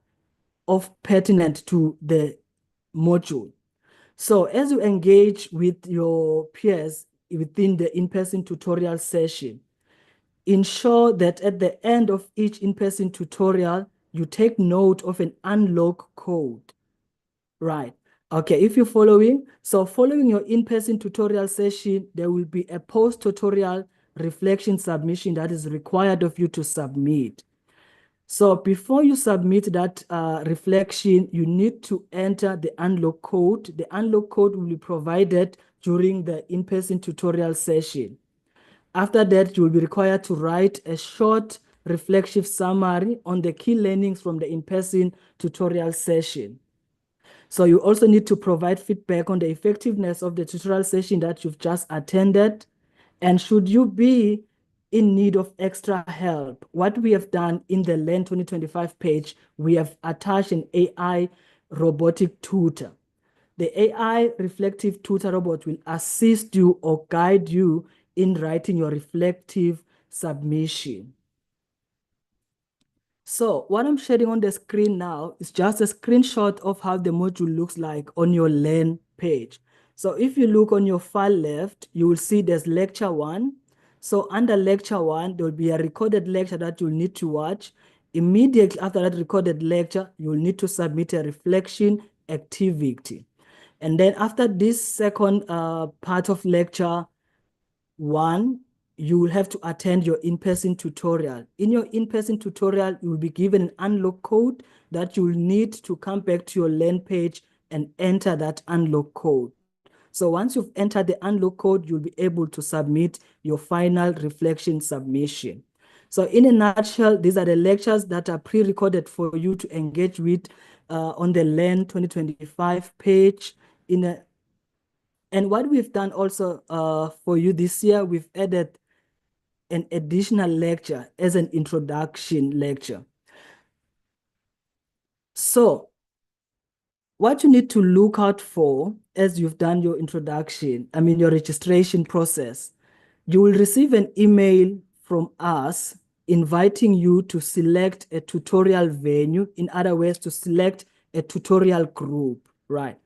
of pertinent to the module. So as you engage with your peers within the in-person tutorial session, ensure that at the end of each in-person tutorial, you take note of an unlock code, right? Okay, if you're following, so following your in-person tutorial session, there will be a post-tutorial reflection submission that is required of you to submit. So before you submit that reflection, you need to enter the unlock code. The unlock code will be provided during the in-person tutorial session. After that, you will be required to write a short reflexive summary on the key learnings from the in-person tutorial session. So you also need to provide feedback on the effectiveness of the tutorial session that you've just attended. And should you be in need of extra help, what we have done in the LEARN 2025 page, we have attached an AI robotic tutor. The AI reflective tutor robot will assist you or guide you in writing your reflective submission. So what I'm sharing on the screen now is just a screenshot of how the module looks like on your Learn page. So if you look on your far left, you will see there's lecture 1. So under lecture 1, there will be a recorded lecture that you'll need to watch. Immediately after that recorded lecture, you'll need to submit a reflection activity. And then after this second part of lecture 1, you will have to attend your in-person tutorial. In your in-person tutorial, you will be given an unlock code that you will need to come back to your Learn page and enter that unlock code. So once you've entered the unlock code, you'll be able to submit your final reflection submission. So in a nutshell, these are the lectures that are pre-recorded for you to engage with on the Learn 2025 page. And what we've done also for you this year, we've added an additional lecture as an introduction lecture. So what you need to look out for as you've done your introduction, your registration process, you will receive an email from us inviting you to select a tutorial venue. In other words, to select a tutorial group, right?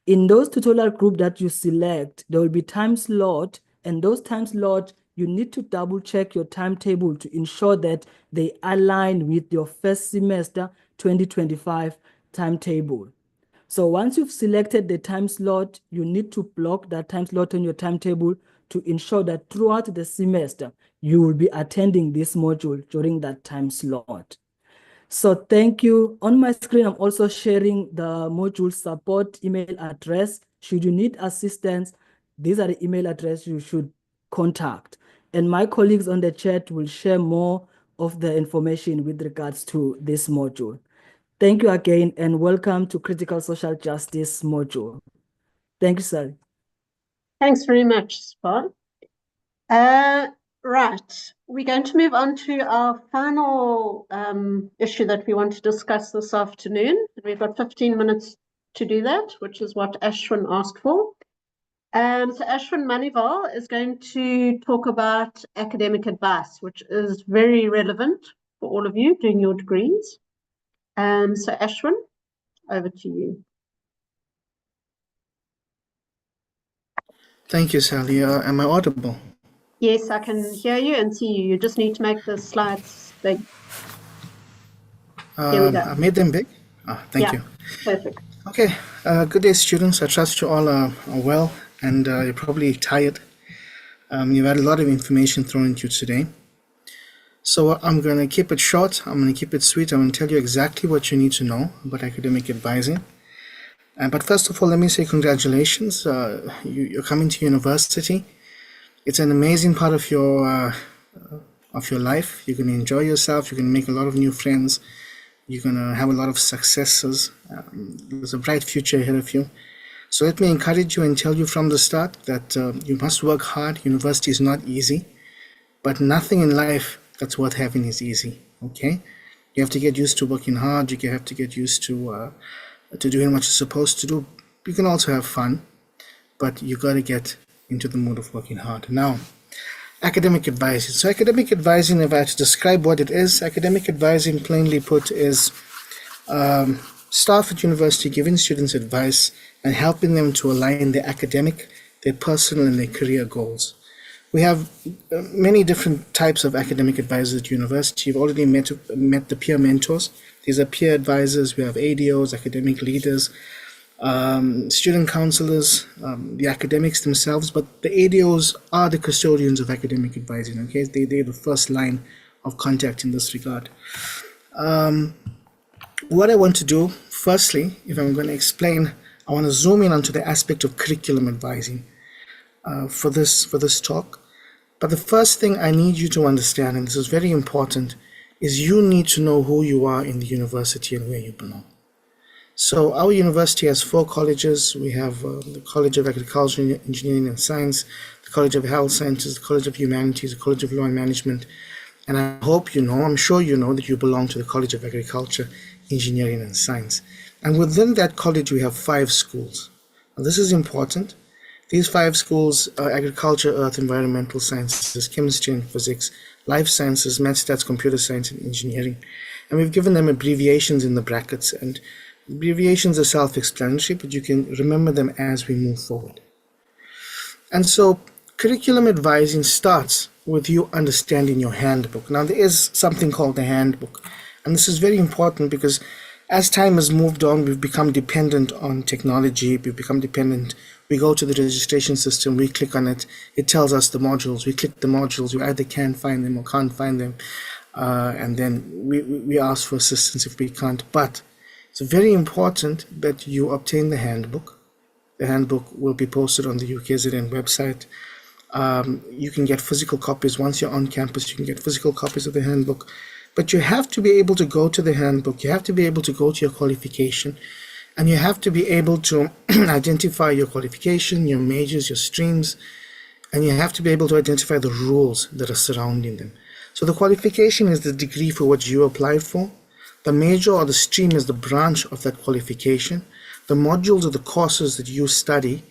In those tutorial group that you select, there will be time slot, and those time slots, you need to double check your timetable to ensure that they align with your first semester 2025 timetable. So once you've selected the time slot, you need to block that time slot on your timetable to ensure that throughout the semester, you will be attending this module during that time slot. So thank you. On my screen, I'm also sharing the module support email address. Should you need assistance, these are the email address you should contact. And my colleagues on the chat will share more of the information with regards to this module. Thank you again, and welcome to Critical Social Justice module. Thank you, Sally. Thanks very much, Spot. Right, we're going to move on to our final issue that we want to discuss this afternoon. We've got 15 minutes to do that, which is what Ashwin asked for. So Ashwin Manival is going to talk about academic advice, which is very relevant for all of you doing your degrees. So Ashwin, over to you. Thank you, Sally. Am I audible? Yes, I can hear you and see you. You just need to make the slides big. Here we go. I made them big. Thank you. Perfect. Okay. Good day, students. I trust you all are well, and you're probably tired. You've had a lot of information thrown at you today. So I'm going to keep it short. I'm going to keep it sweet. I'm going to tell you exactly what you need to know about academic advising. But first of all, let me say congratulations. You're coming to university. It's an amazing part of your life. You're going to enjoy yourself. You're going to make a lot of new friends. You're going to have a lot of successes. There's a bright future ahead of you. So let me encourage you and tell you from the start that you must work hard. University is not easy, but nothing in life that's worth having is easy. Okay, you have to get used to working hard. You have to get used to doing what you're supposed to do. You can also have fun, but you got to get into the mood of working hard. Now, academic advising. So academic advising, if I had to describe what it is, academic advising, plainly put, is staff at university giving students advice and helping them to align their academic, their personal, and their career goals. We have many different types of academic advisors at university. You've already met the peer mentors. These are peer advisors. We have ADOs, academic leaders, student counselors, the academics themselves, but the ADOs are the custodians of academic advising. Okay, they're the first line of contact in this regard. What I want to do, firstly, if I'm going to explain, I want to zoom in onto the aspect of curriculum advising for this talk. But the first thing I need you to understand, and this is very important, is you need to know who you are in the university and where you belong. So our university has 4 colleges. We have the College of Agriculture, Engineering and Science, the College of Health Sciences, the College of Humanities, the College of Law and Management. And I hope you know, I'm sure you know, that you belong to the College of Agriculture, Engineering and Science. And within that college, we have 5 schools. This is important. These 5 schools are agriculture, earth, environmental sciences, chemistry and physics, life sciences, math, stats, computer science, and engineering. And we've given them abbreviations in the brackets, and abbreviations are self-explanatory, but you can remember them as we move forward. And so curriculum advising starts with you understanding your handbook. Now, there is something called the handbook, and this is very important because as time has moved on, we've become dependent on technology. We've become dependent. We go to the registration system, we click on it, it tells us the modules, we click the modules, we either can find them or can't find them, and then we ask for assistance if we can't. But it's very important that you obtain the handbook. The handbook will be posted on the UKZN website. You can get physical copies. Once you're on campus, you can get physical copies of the handbook. But you have to be able to go to the handbook. You have to be able to go to your qualification. And you have to be able to identify your qualification, your majors, your streams. And you have to be able to identify the rules that are surrounding them. So the qualification is the degree for which you applied for. The major or the stream is the branch of that qualification. The modules are the courses that you study.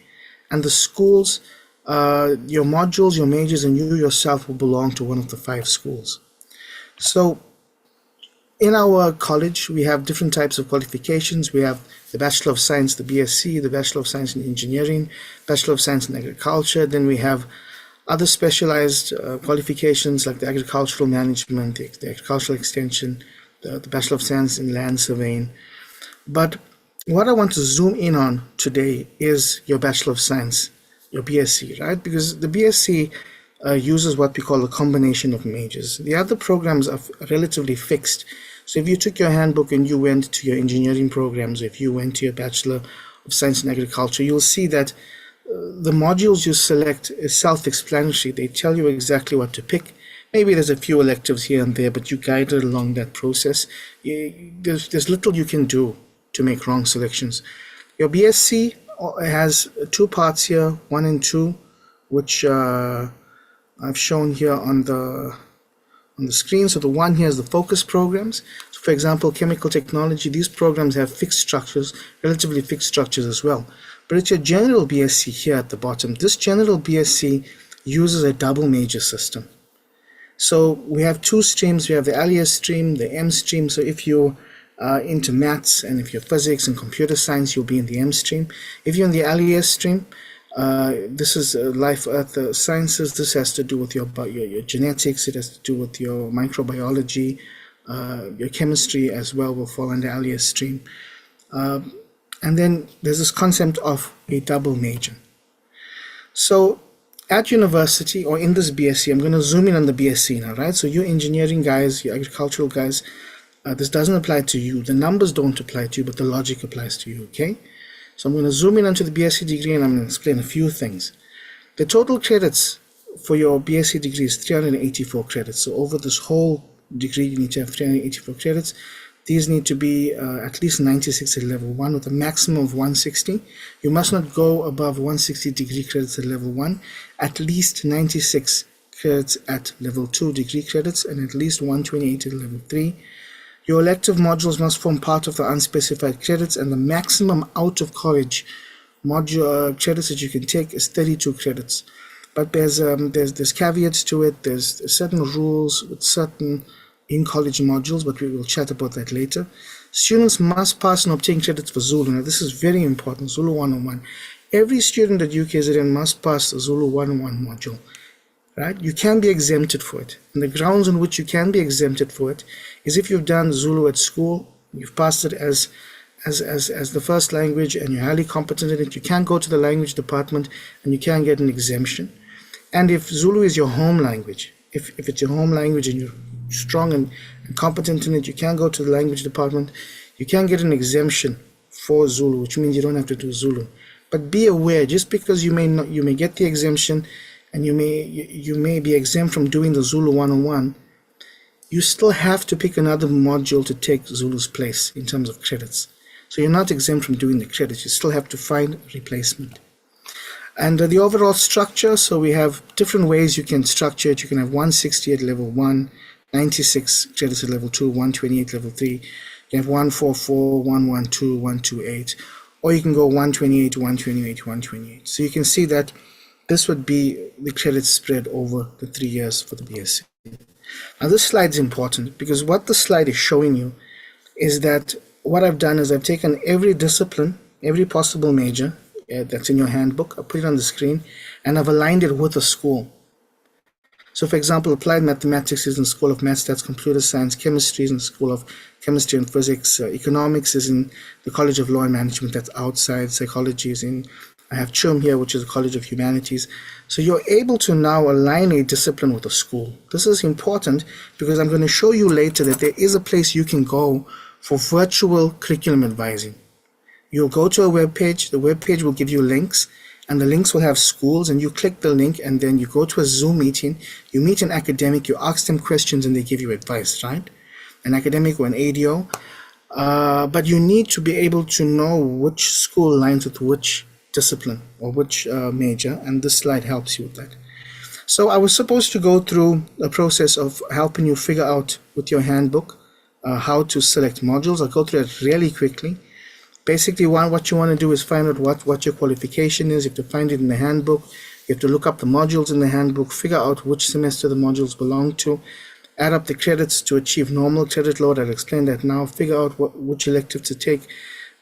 And the schools, your modules, your majors, and you yourself will belong to one of the 5 schools. So in our college, we have different types of qualifications. We have the Bachelor of Science, the BSc, the Bachelor of Science in Engineering, Bachelor of Science in Agriculture. Then we have other specialized qualifications like the Agricultural Management, the Agricultural Extension, the Bachelor of Science in Land Surveying. But what I want to zoom in on today is your Bachelor of Science, your BSc, right? Because the BSc uses what we call a combination of majors. The other programs are relatively fixed. So if you took your handbook and you went to your engineering programs, if you went to your Bachelor of Science in Agriculture, you'll see that the modules you select is self-explanatory. They tell you exactly what to pick. Maybe there's a few electives here and there, but you guided along that process. There's little you can do to make wrong selections. Your BSc has 2 parts here, 1 and 2, which I've shown here on the screen. So the one here is the focus programs. So for example, chemical technology, these programs have fixed structures, relatively fixed structures as well. But it's your general BSc here at the bottom. This general BSc uses a double major system. So we have 2 streams. We have the AES stream, the M stream. So if you're into maths and if you're physics and computer science, you'll be in the M stream. If you're in the AES stream, this is life, earth sciences. This has to do with your genetics. It has to do with your microbiology. Your chemistry as well will fall under AES stream. And then there's this concept of a double major. So at university or in this BSc, I'm going to zoom in on the BSc now, right? So you engineering guys, you agricultural guys, this doesn't apply to you. The numbers don't apply to you, but the logic applies to you, okay? So I'm going to zoom in onto the BSc degree and I'm going to explain a few things. The total credits for your BSc degree is 384 credits. So over this whole degree, you need to have 384 credits. These need to be at least 96 at level 1 with a maximum of 160. You must not go above 160 degree credits at level 1, at least 96 credits at level 2 degree credits, and at least 128 at level 3. Your elective modules must form part of the unspecified credits, and the maximum out of college module credits that you can take is 32 credits. But there's caveats to it. There's certain rules with certain in-college modules, but we will chat about that later. Students must pass and obtain credits for Zulu. Now, this is very important, Zulu 101. Every student at UKZN must pass the Zulu 101 module, right? You can be exempted for it. And the grounds on which you can be exempted for it is if you've done Zulu at school, you've passed it as the first language, and you're highly competent in it, you can go to the language department and you can get an exemption. And if Zulu is your home language, if it's your home language and you're strong and competent in it, you can go to the language department. You can get an exemption for Zulu, which means you don't have to do Zulu. But be aware, just because you may get the exemption and you may be exempt from doing the Zulu 101, you still have to pick another module to take Zulu's place in terms of credits. So you're not exempt from doing the credits. You still have to find a replacement. And the overall structure, so we have different ways you can structure it. You can have 160 at level 1, 96 credits at level 2, 128 level 3. You have 144, 112, 128. or you can go 128 to 128 to 128. So you can see that this would be the credit spread over the 3 years for the BSc. Now this slide is important because what the slide is showing you is that what I've done is I've taken every discipline, every possible major that's in your handbook, I put it on the screen, and I've aligned it with a school. So for example, applied mathematics is in the School of Maths, that's computer science. Chemistry is in the School of Chemistry and Physics. Economics is in the College of Law and Management, that's outside. Psychology is in, I have CHUM here, which is the College of Humanities. So you're able to now align a discipline with a school. This is important because I'm going to show you later that there is a place you can go for virtual curriculum advising. You'll go to a web page, the web page will give you links, and the links will have schools, and you click the link and then you go to a Zoom meeting, you meet an academic, you ask them questions and they give you advice, right? An academic or an ADO. But you need to be able to know which school aligns with which discipline or which major, and this slide helps you with that. So I was supposed to go through a process of helping you figure out with your handbook how to select modules. I'll go through it really quickly. Basically, what you want to do is find out what your qualification is. You have to find it in the handbook. You have to look up the modules in the handbook, figure out which semester the modules belong to, add up the credits to achieve normal credit load. I'll explain that now. Figure out which elective to take.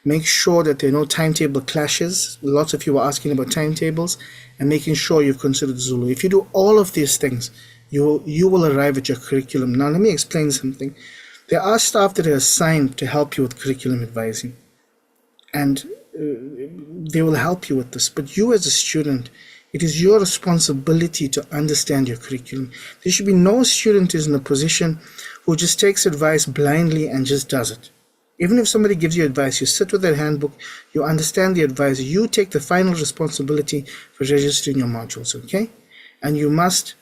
Make sure that there are no timetable clashes. Lots of you are asking about timetables, and making sure you've considered Zulu. If you do all of these things, you will arrive at your curriculum. Now, let me explain something. There are staff that are assigned to help you with curriculum advising, and they will help you with this. But you as a student, it is your responsibility to understand your curriculum. There should be no student who's in a position who just takes advice blindly and just does it. Even if somebody gives you advice, you sit with that handbook, you understand the advice, you take the final responsibility for registering your modules, okay? And you must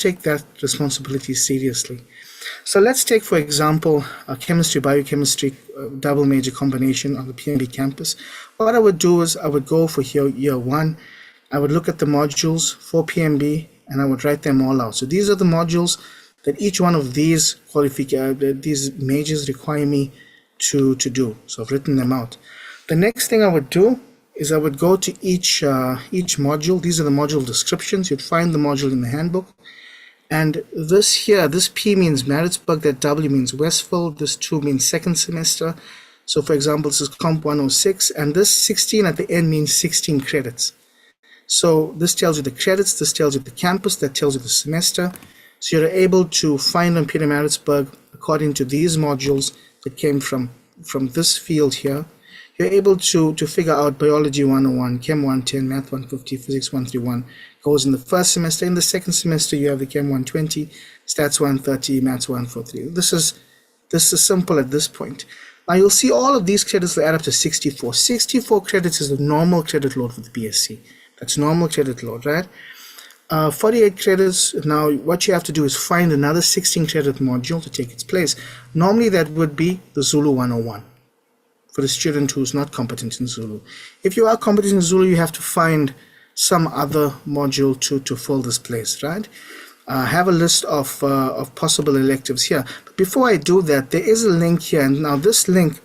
take that responsibility seriously. So let's take, for example, a chemistry, biochemistry double major combination on the PMB campus. What I would do is I would go for year one, I would look at the modules for PMB, and I would write them all out. So these are the modules that each one of these majors require me to do. So I've written them out. The next thing I would do is I would go to each module. These are the module descriptions. You'd find the module in the handbook. And this here, this P means Maritzburg, that W means Westville, this 2 means second semester. So for example, this is Comp 106, and this 16 at the end means 16 credits. So this tells you the credits, this tells you the campus, that tells you the semester. So you're able to find on Pietermaritzburg according to these modules that came from this field here. You're able to figure out Biology 101, Chem 110, Math 150, Physics 131 goes in the first semester. In the second semester, you have the Chem 120, Stats 130, Maths 143. This is simple at this point. Now you'll see all of these credits will add up to 64. 64 credits is the normal credit load for the BSc. That's normal credit load, right? 48 credits. Now what you have to do is find another 16 credit module to take its place. Normally that would be the Zulu 101 for the student who's not competent in Zulu. If you are competent in Zulu, you have to find some other module to fill this place, right? Have a list of possible electives here. But before I do that, there is a link here, and now this link,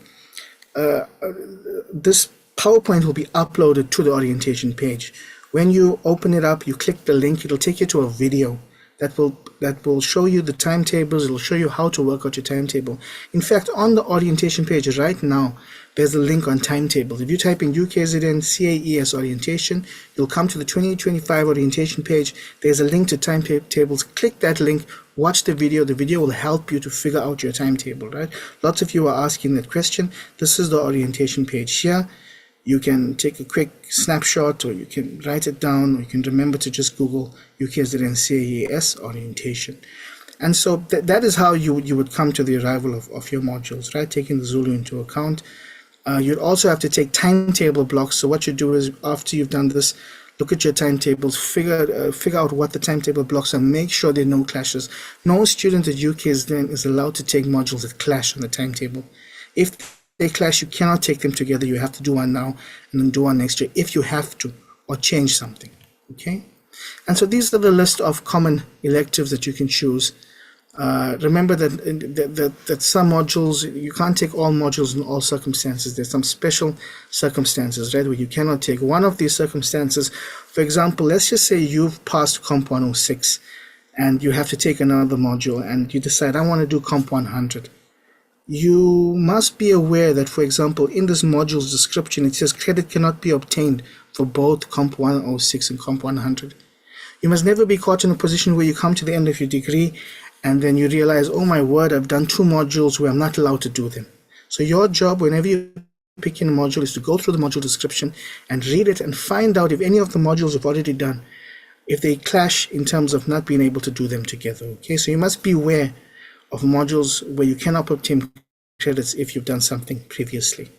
this PowerPoint will be uploaded to the orientation page. When you open it up, you click the link, it'll take you to a video that will show you the timetables. It'll show you how to work out your timetable. In fact, on the orientation page right now, there's a link on timetables. If you type in UKZN AES Orientation, you'll come to the 2025 orientation page. There's a link to timetables. Click that link, watch the video. The video will help you to figure out your timetable, right? Lots of you are asking that question. This is the orientation page here. You can take a quick snapshot, or you can write it down, or you can remember to just Google UKZN AES Orientation. And so that is how you would come to the arrival of your modules, right? Taking the Zulu into account. You'd also have to take timetable blocks. So what you do is, after you've done this, look at your timetables, figure out what the timetable blocks are, make sure there are no clashes. No student at UKZN is allowed to take modules that clash on the timetable. If they clash, you cannot take them together. You have to do one now and then do one next year if you have to, or change something, okay? And so these are the list of common electives that you can choose. Remember that some modules, you can't take all modules in all circumstances. There's some special circumstances, right, where you cannot take one of these circumstances. For example, let's just say you've passed Comp 106 and you have to take another module and you decide, I want to do Comp 100. You must be aware that, for example, in this module's description, it says credit cannot be obtained for both Comp 106 and Comp 100. You must never be caught in a position where you come to the end of your degree and then you realize, oh my word, I've done 2 modules where I'm not allowed to do them. So your job, whenever you pick in a module, is to go through the module description and read it and find out if any of the modules you've already done, if they clash in terms of not being able to do them together. Okay, so you must be aware of modules where you cannot obtain credits if you've done something previously.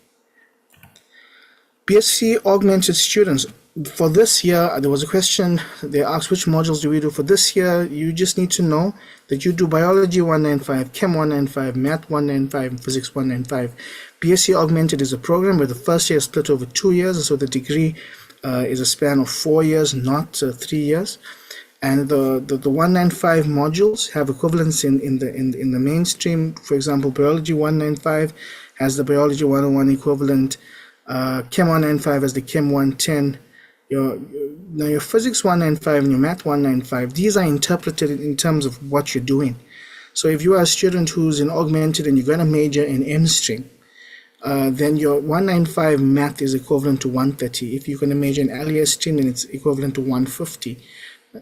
BSc augmented students. For this year, there was a question, they asked which modules do we do for this year. You just need to know that you do Biology 195, Chem 195, Math 195, and Physics 195. BSc augmented is a program where the first year is split over 2 years, so the degree is a span of 4 years, not 3 years. And the 195 modules have equivalents in the mainstream. For example, Biology 195 has the Biology 101 equivalent. Chem 195 has the Chem 110. Your Physics 195 and your Math 195, these are interpreted in terms of what you're doing. So if you are a student who's in augmented and you're going to major in M stream, then your 195 Math is equivalent to 130. If you're going to major in AES stream, then it's equivalent to 150.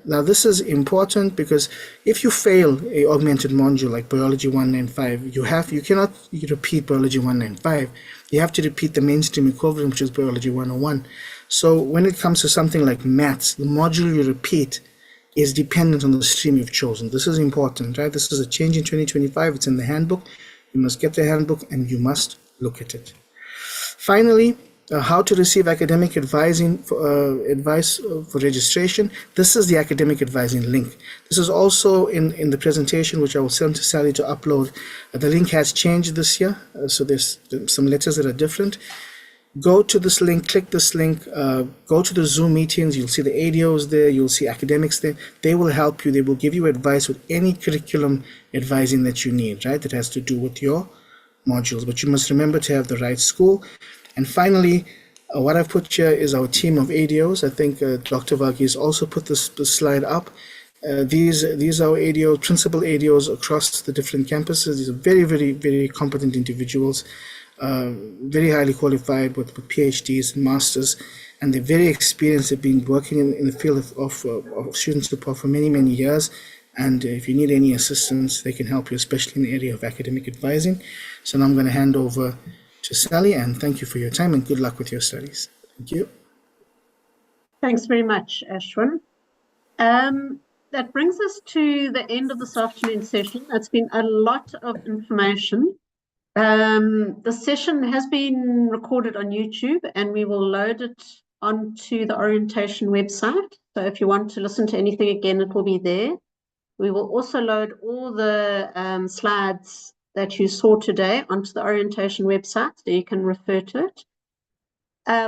Now this is important because if you fail a augmented module like Biology 195, you cannot repeat Biology 195. You have to repeat the mainstream equivalent, which is Biology 101. So when it comes to something like maths, the module you repeat is dependent on the stream you've chosen. This is important, right? This is a change in 2025. It's in the handbook. You must get the handbook and you must look at it. Finally, how to receive academic advising advice for registration. This is the academic advising link. This is also in the presentation, which I will send to Sally to upload. The link has changed this year, so there's some letters that are different. Go to this link, click this link, go to the Zoom meetings, you'll see the ADOs there, you'll see academics there. They will help you, they will give you advice with any curriculum advising that you need, right? That has to do with your modules, but you must remember to have the right school. And finally, what I've put here is our team of ADOs. I think Dr. Varghese also put this slide up. These are our ADOs, principal ADOs across the different campuses. These are very, very, very competent individuals. Very highly qualified with PhDs and masters, and they're very experienced. They've been working in the field of student support for many, many years. And if you need any assistance, they can help you, especially in the area of academic advising. So now I'm going to hand over to Sally, and thank you for your time and good luck with your studies. Thank you. Thanks very much, Ashwin. That brings us to the end of this afternoon session. That's been a lot of information. The session has been recorded on YouTube and we will load it onto the orientation website. So if you want to listen to anything again, it will be there. We will also load all the slides that you saw today onto the orientation website, so you can refer to it.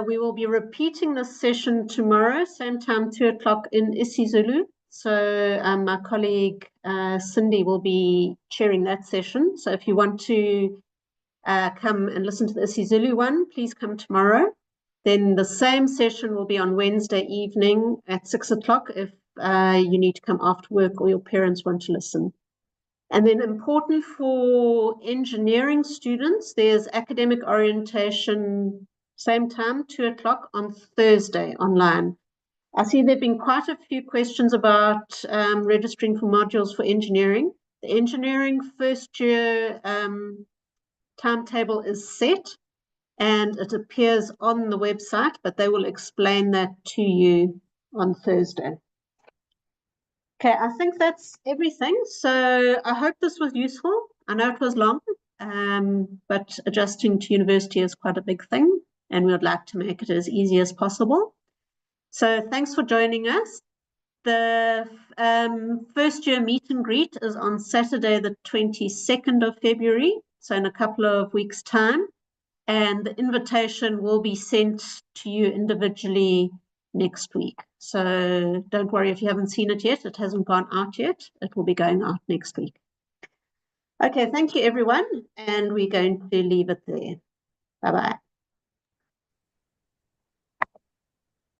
We will be repeating this session tomorrow, same time, 2 o'clock in isiZulu. So my colleague Cindy will be chairing that session. So if you want to come and listen to the isiZulu one, please come tomorrow. Then the same session will be on Wednesday evening at 6 o'clock if you need to come after work or your parents want to listen. And then important for engineering students, there's academic orientation, same time, 2 o'clock on Thursday online. I see there have been quite a few questions about registering for modules for engineering. The engineering first year timetable is set and it appears on the website, but they will explain that to you on Thursday. Okay, I think that's everything. So I hope this was useful. I know it was long, but adjusting to university is quite a big thing and we would like to make it as easy as possible. So thanks for joining us. The first year meet and greet is on Saturday, the 22nd of February, so in a couple of weeks' time. And the invitation will be sent to you individually next week. So don't worry if you haven't seen it yet. It hasn't gone out yet. It will be going out next week. Okay, thank you, everyone. And we're going to leave it there. Bye-bye.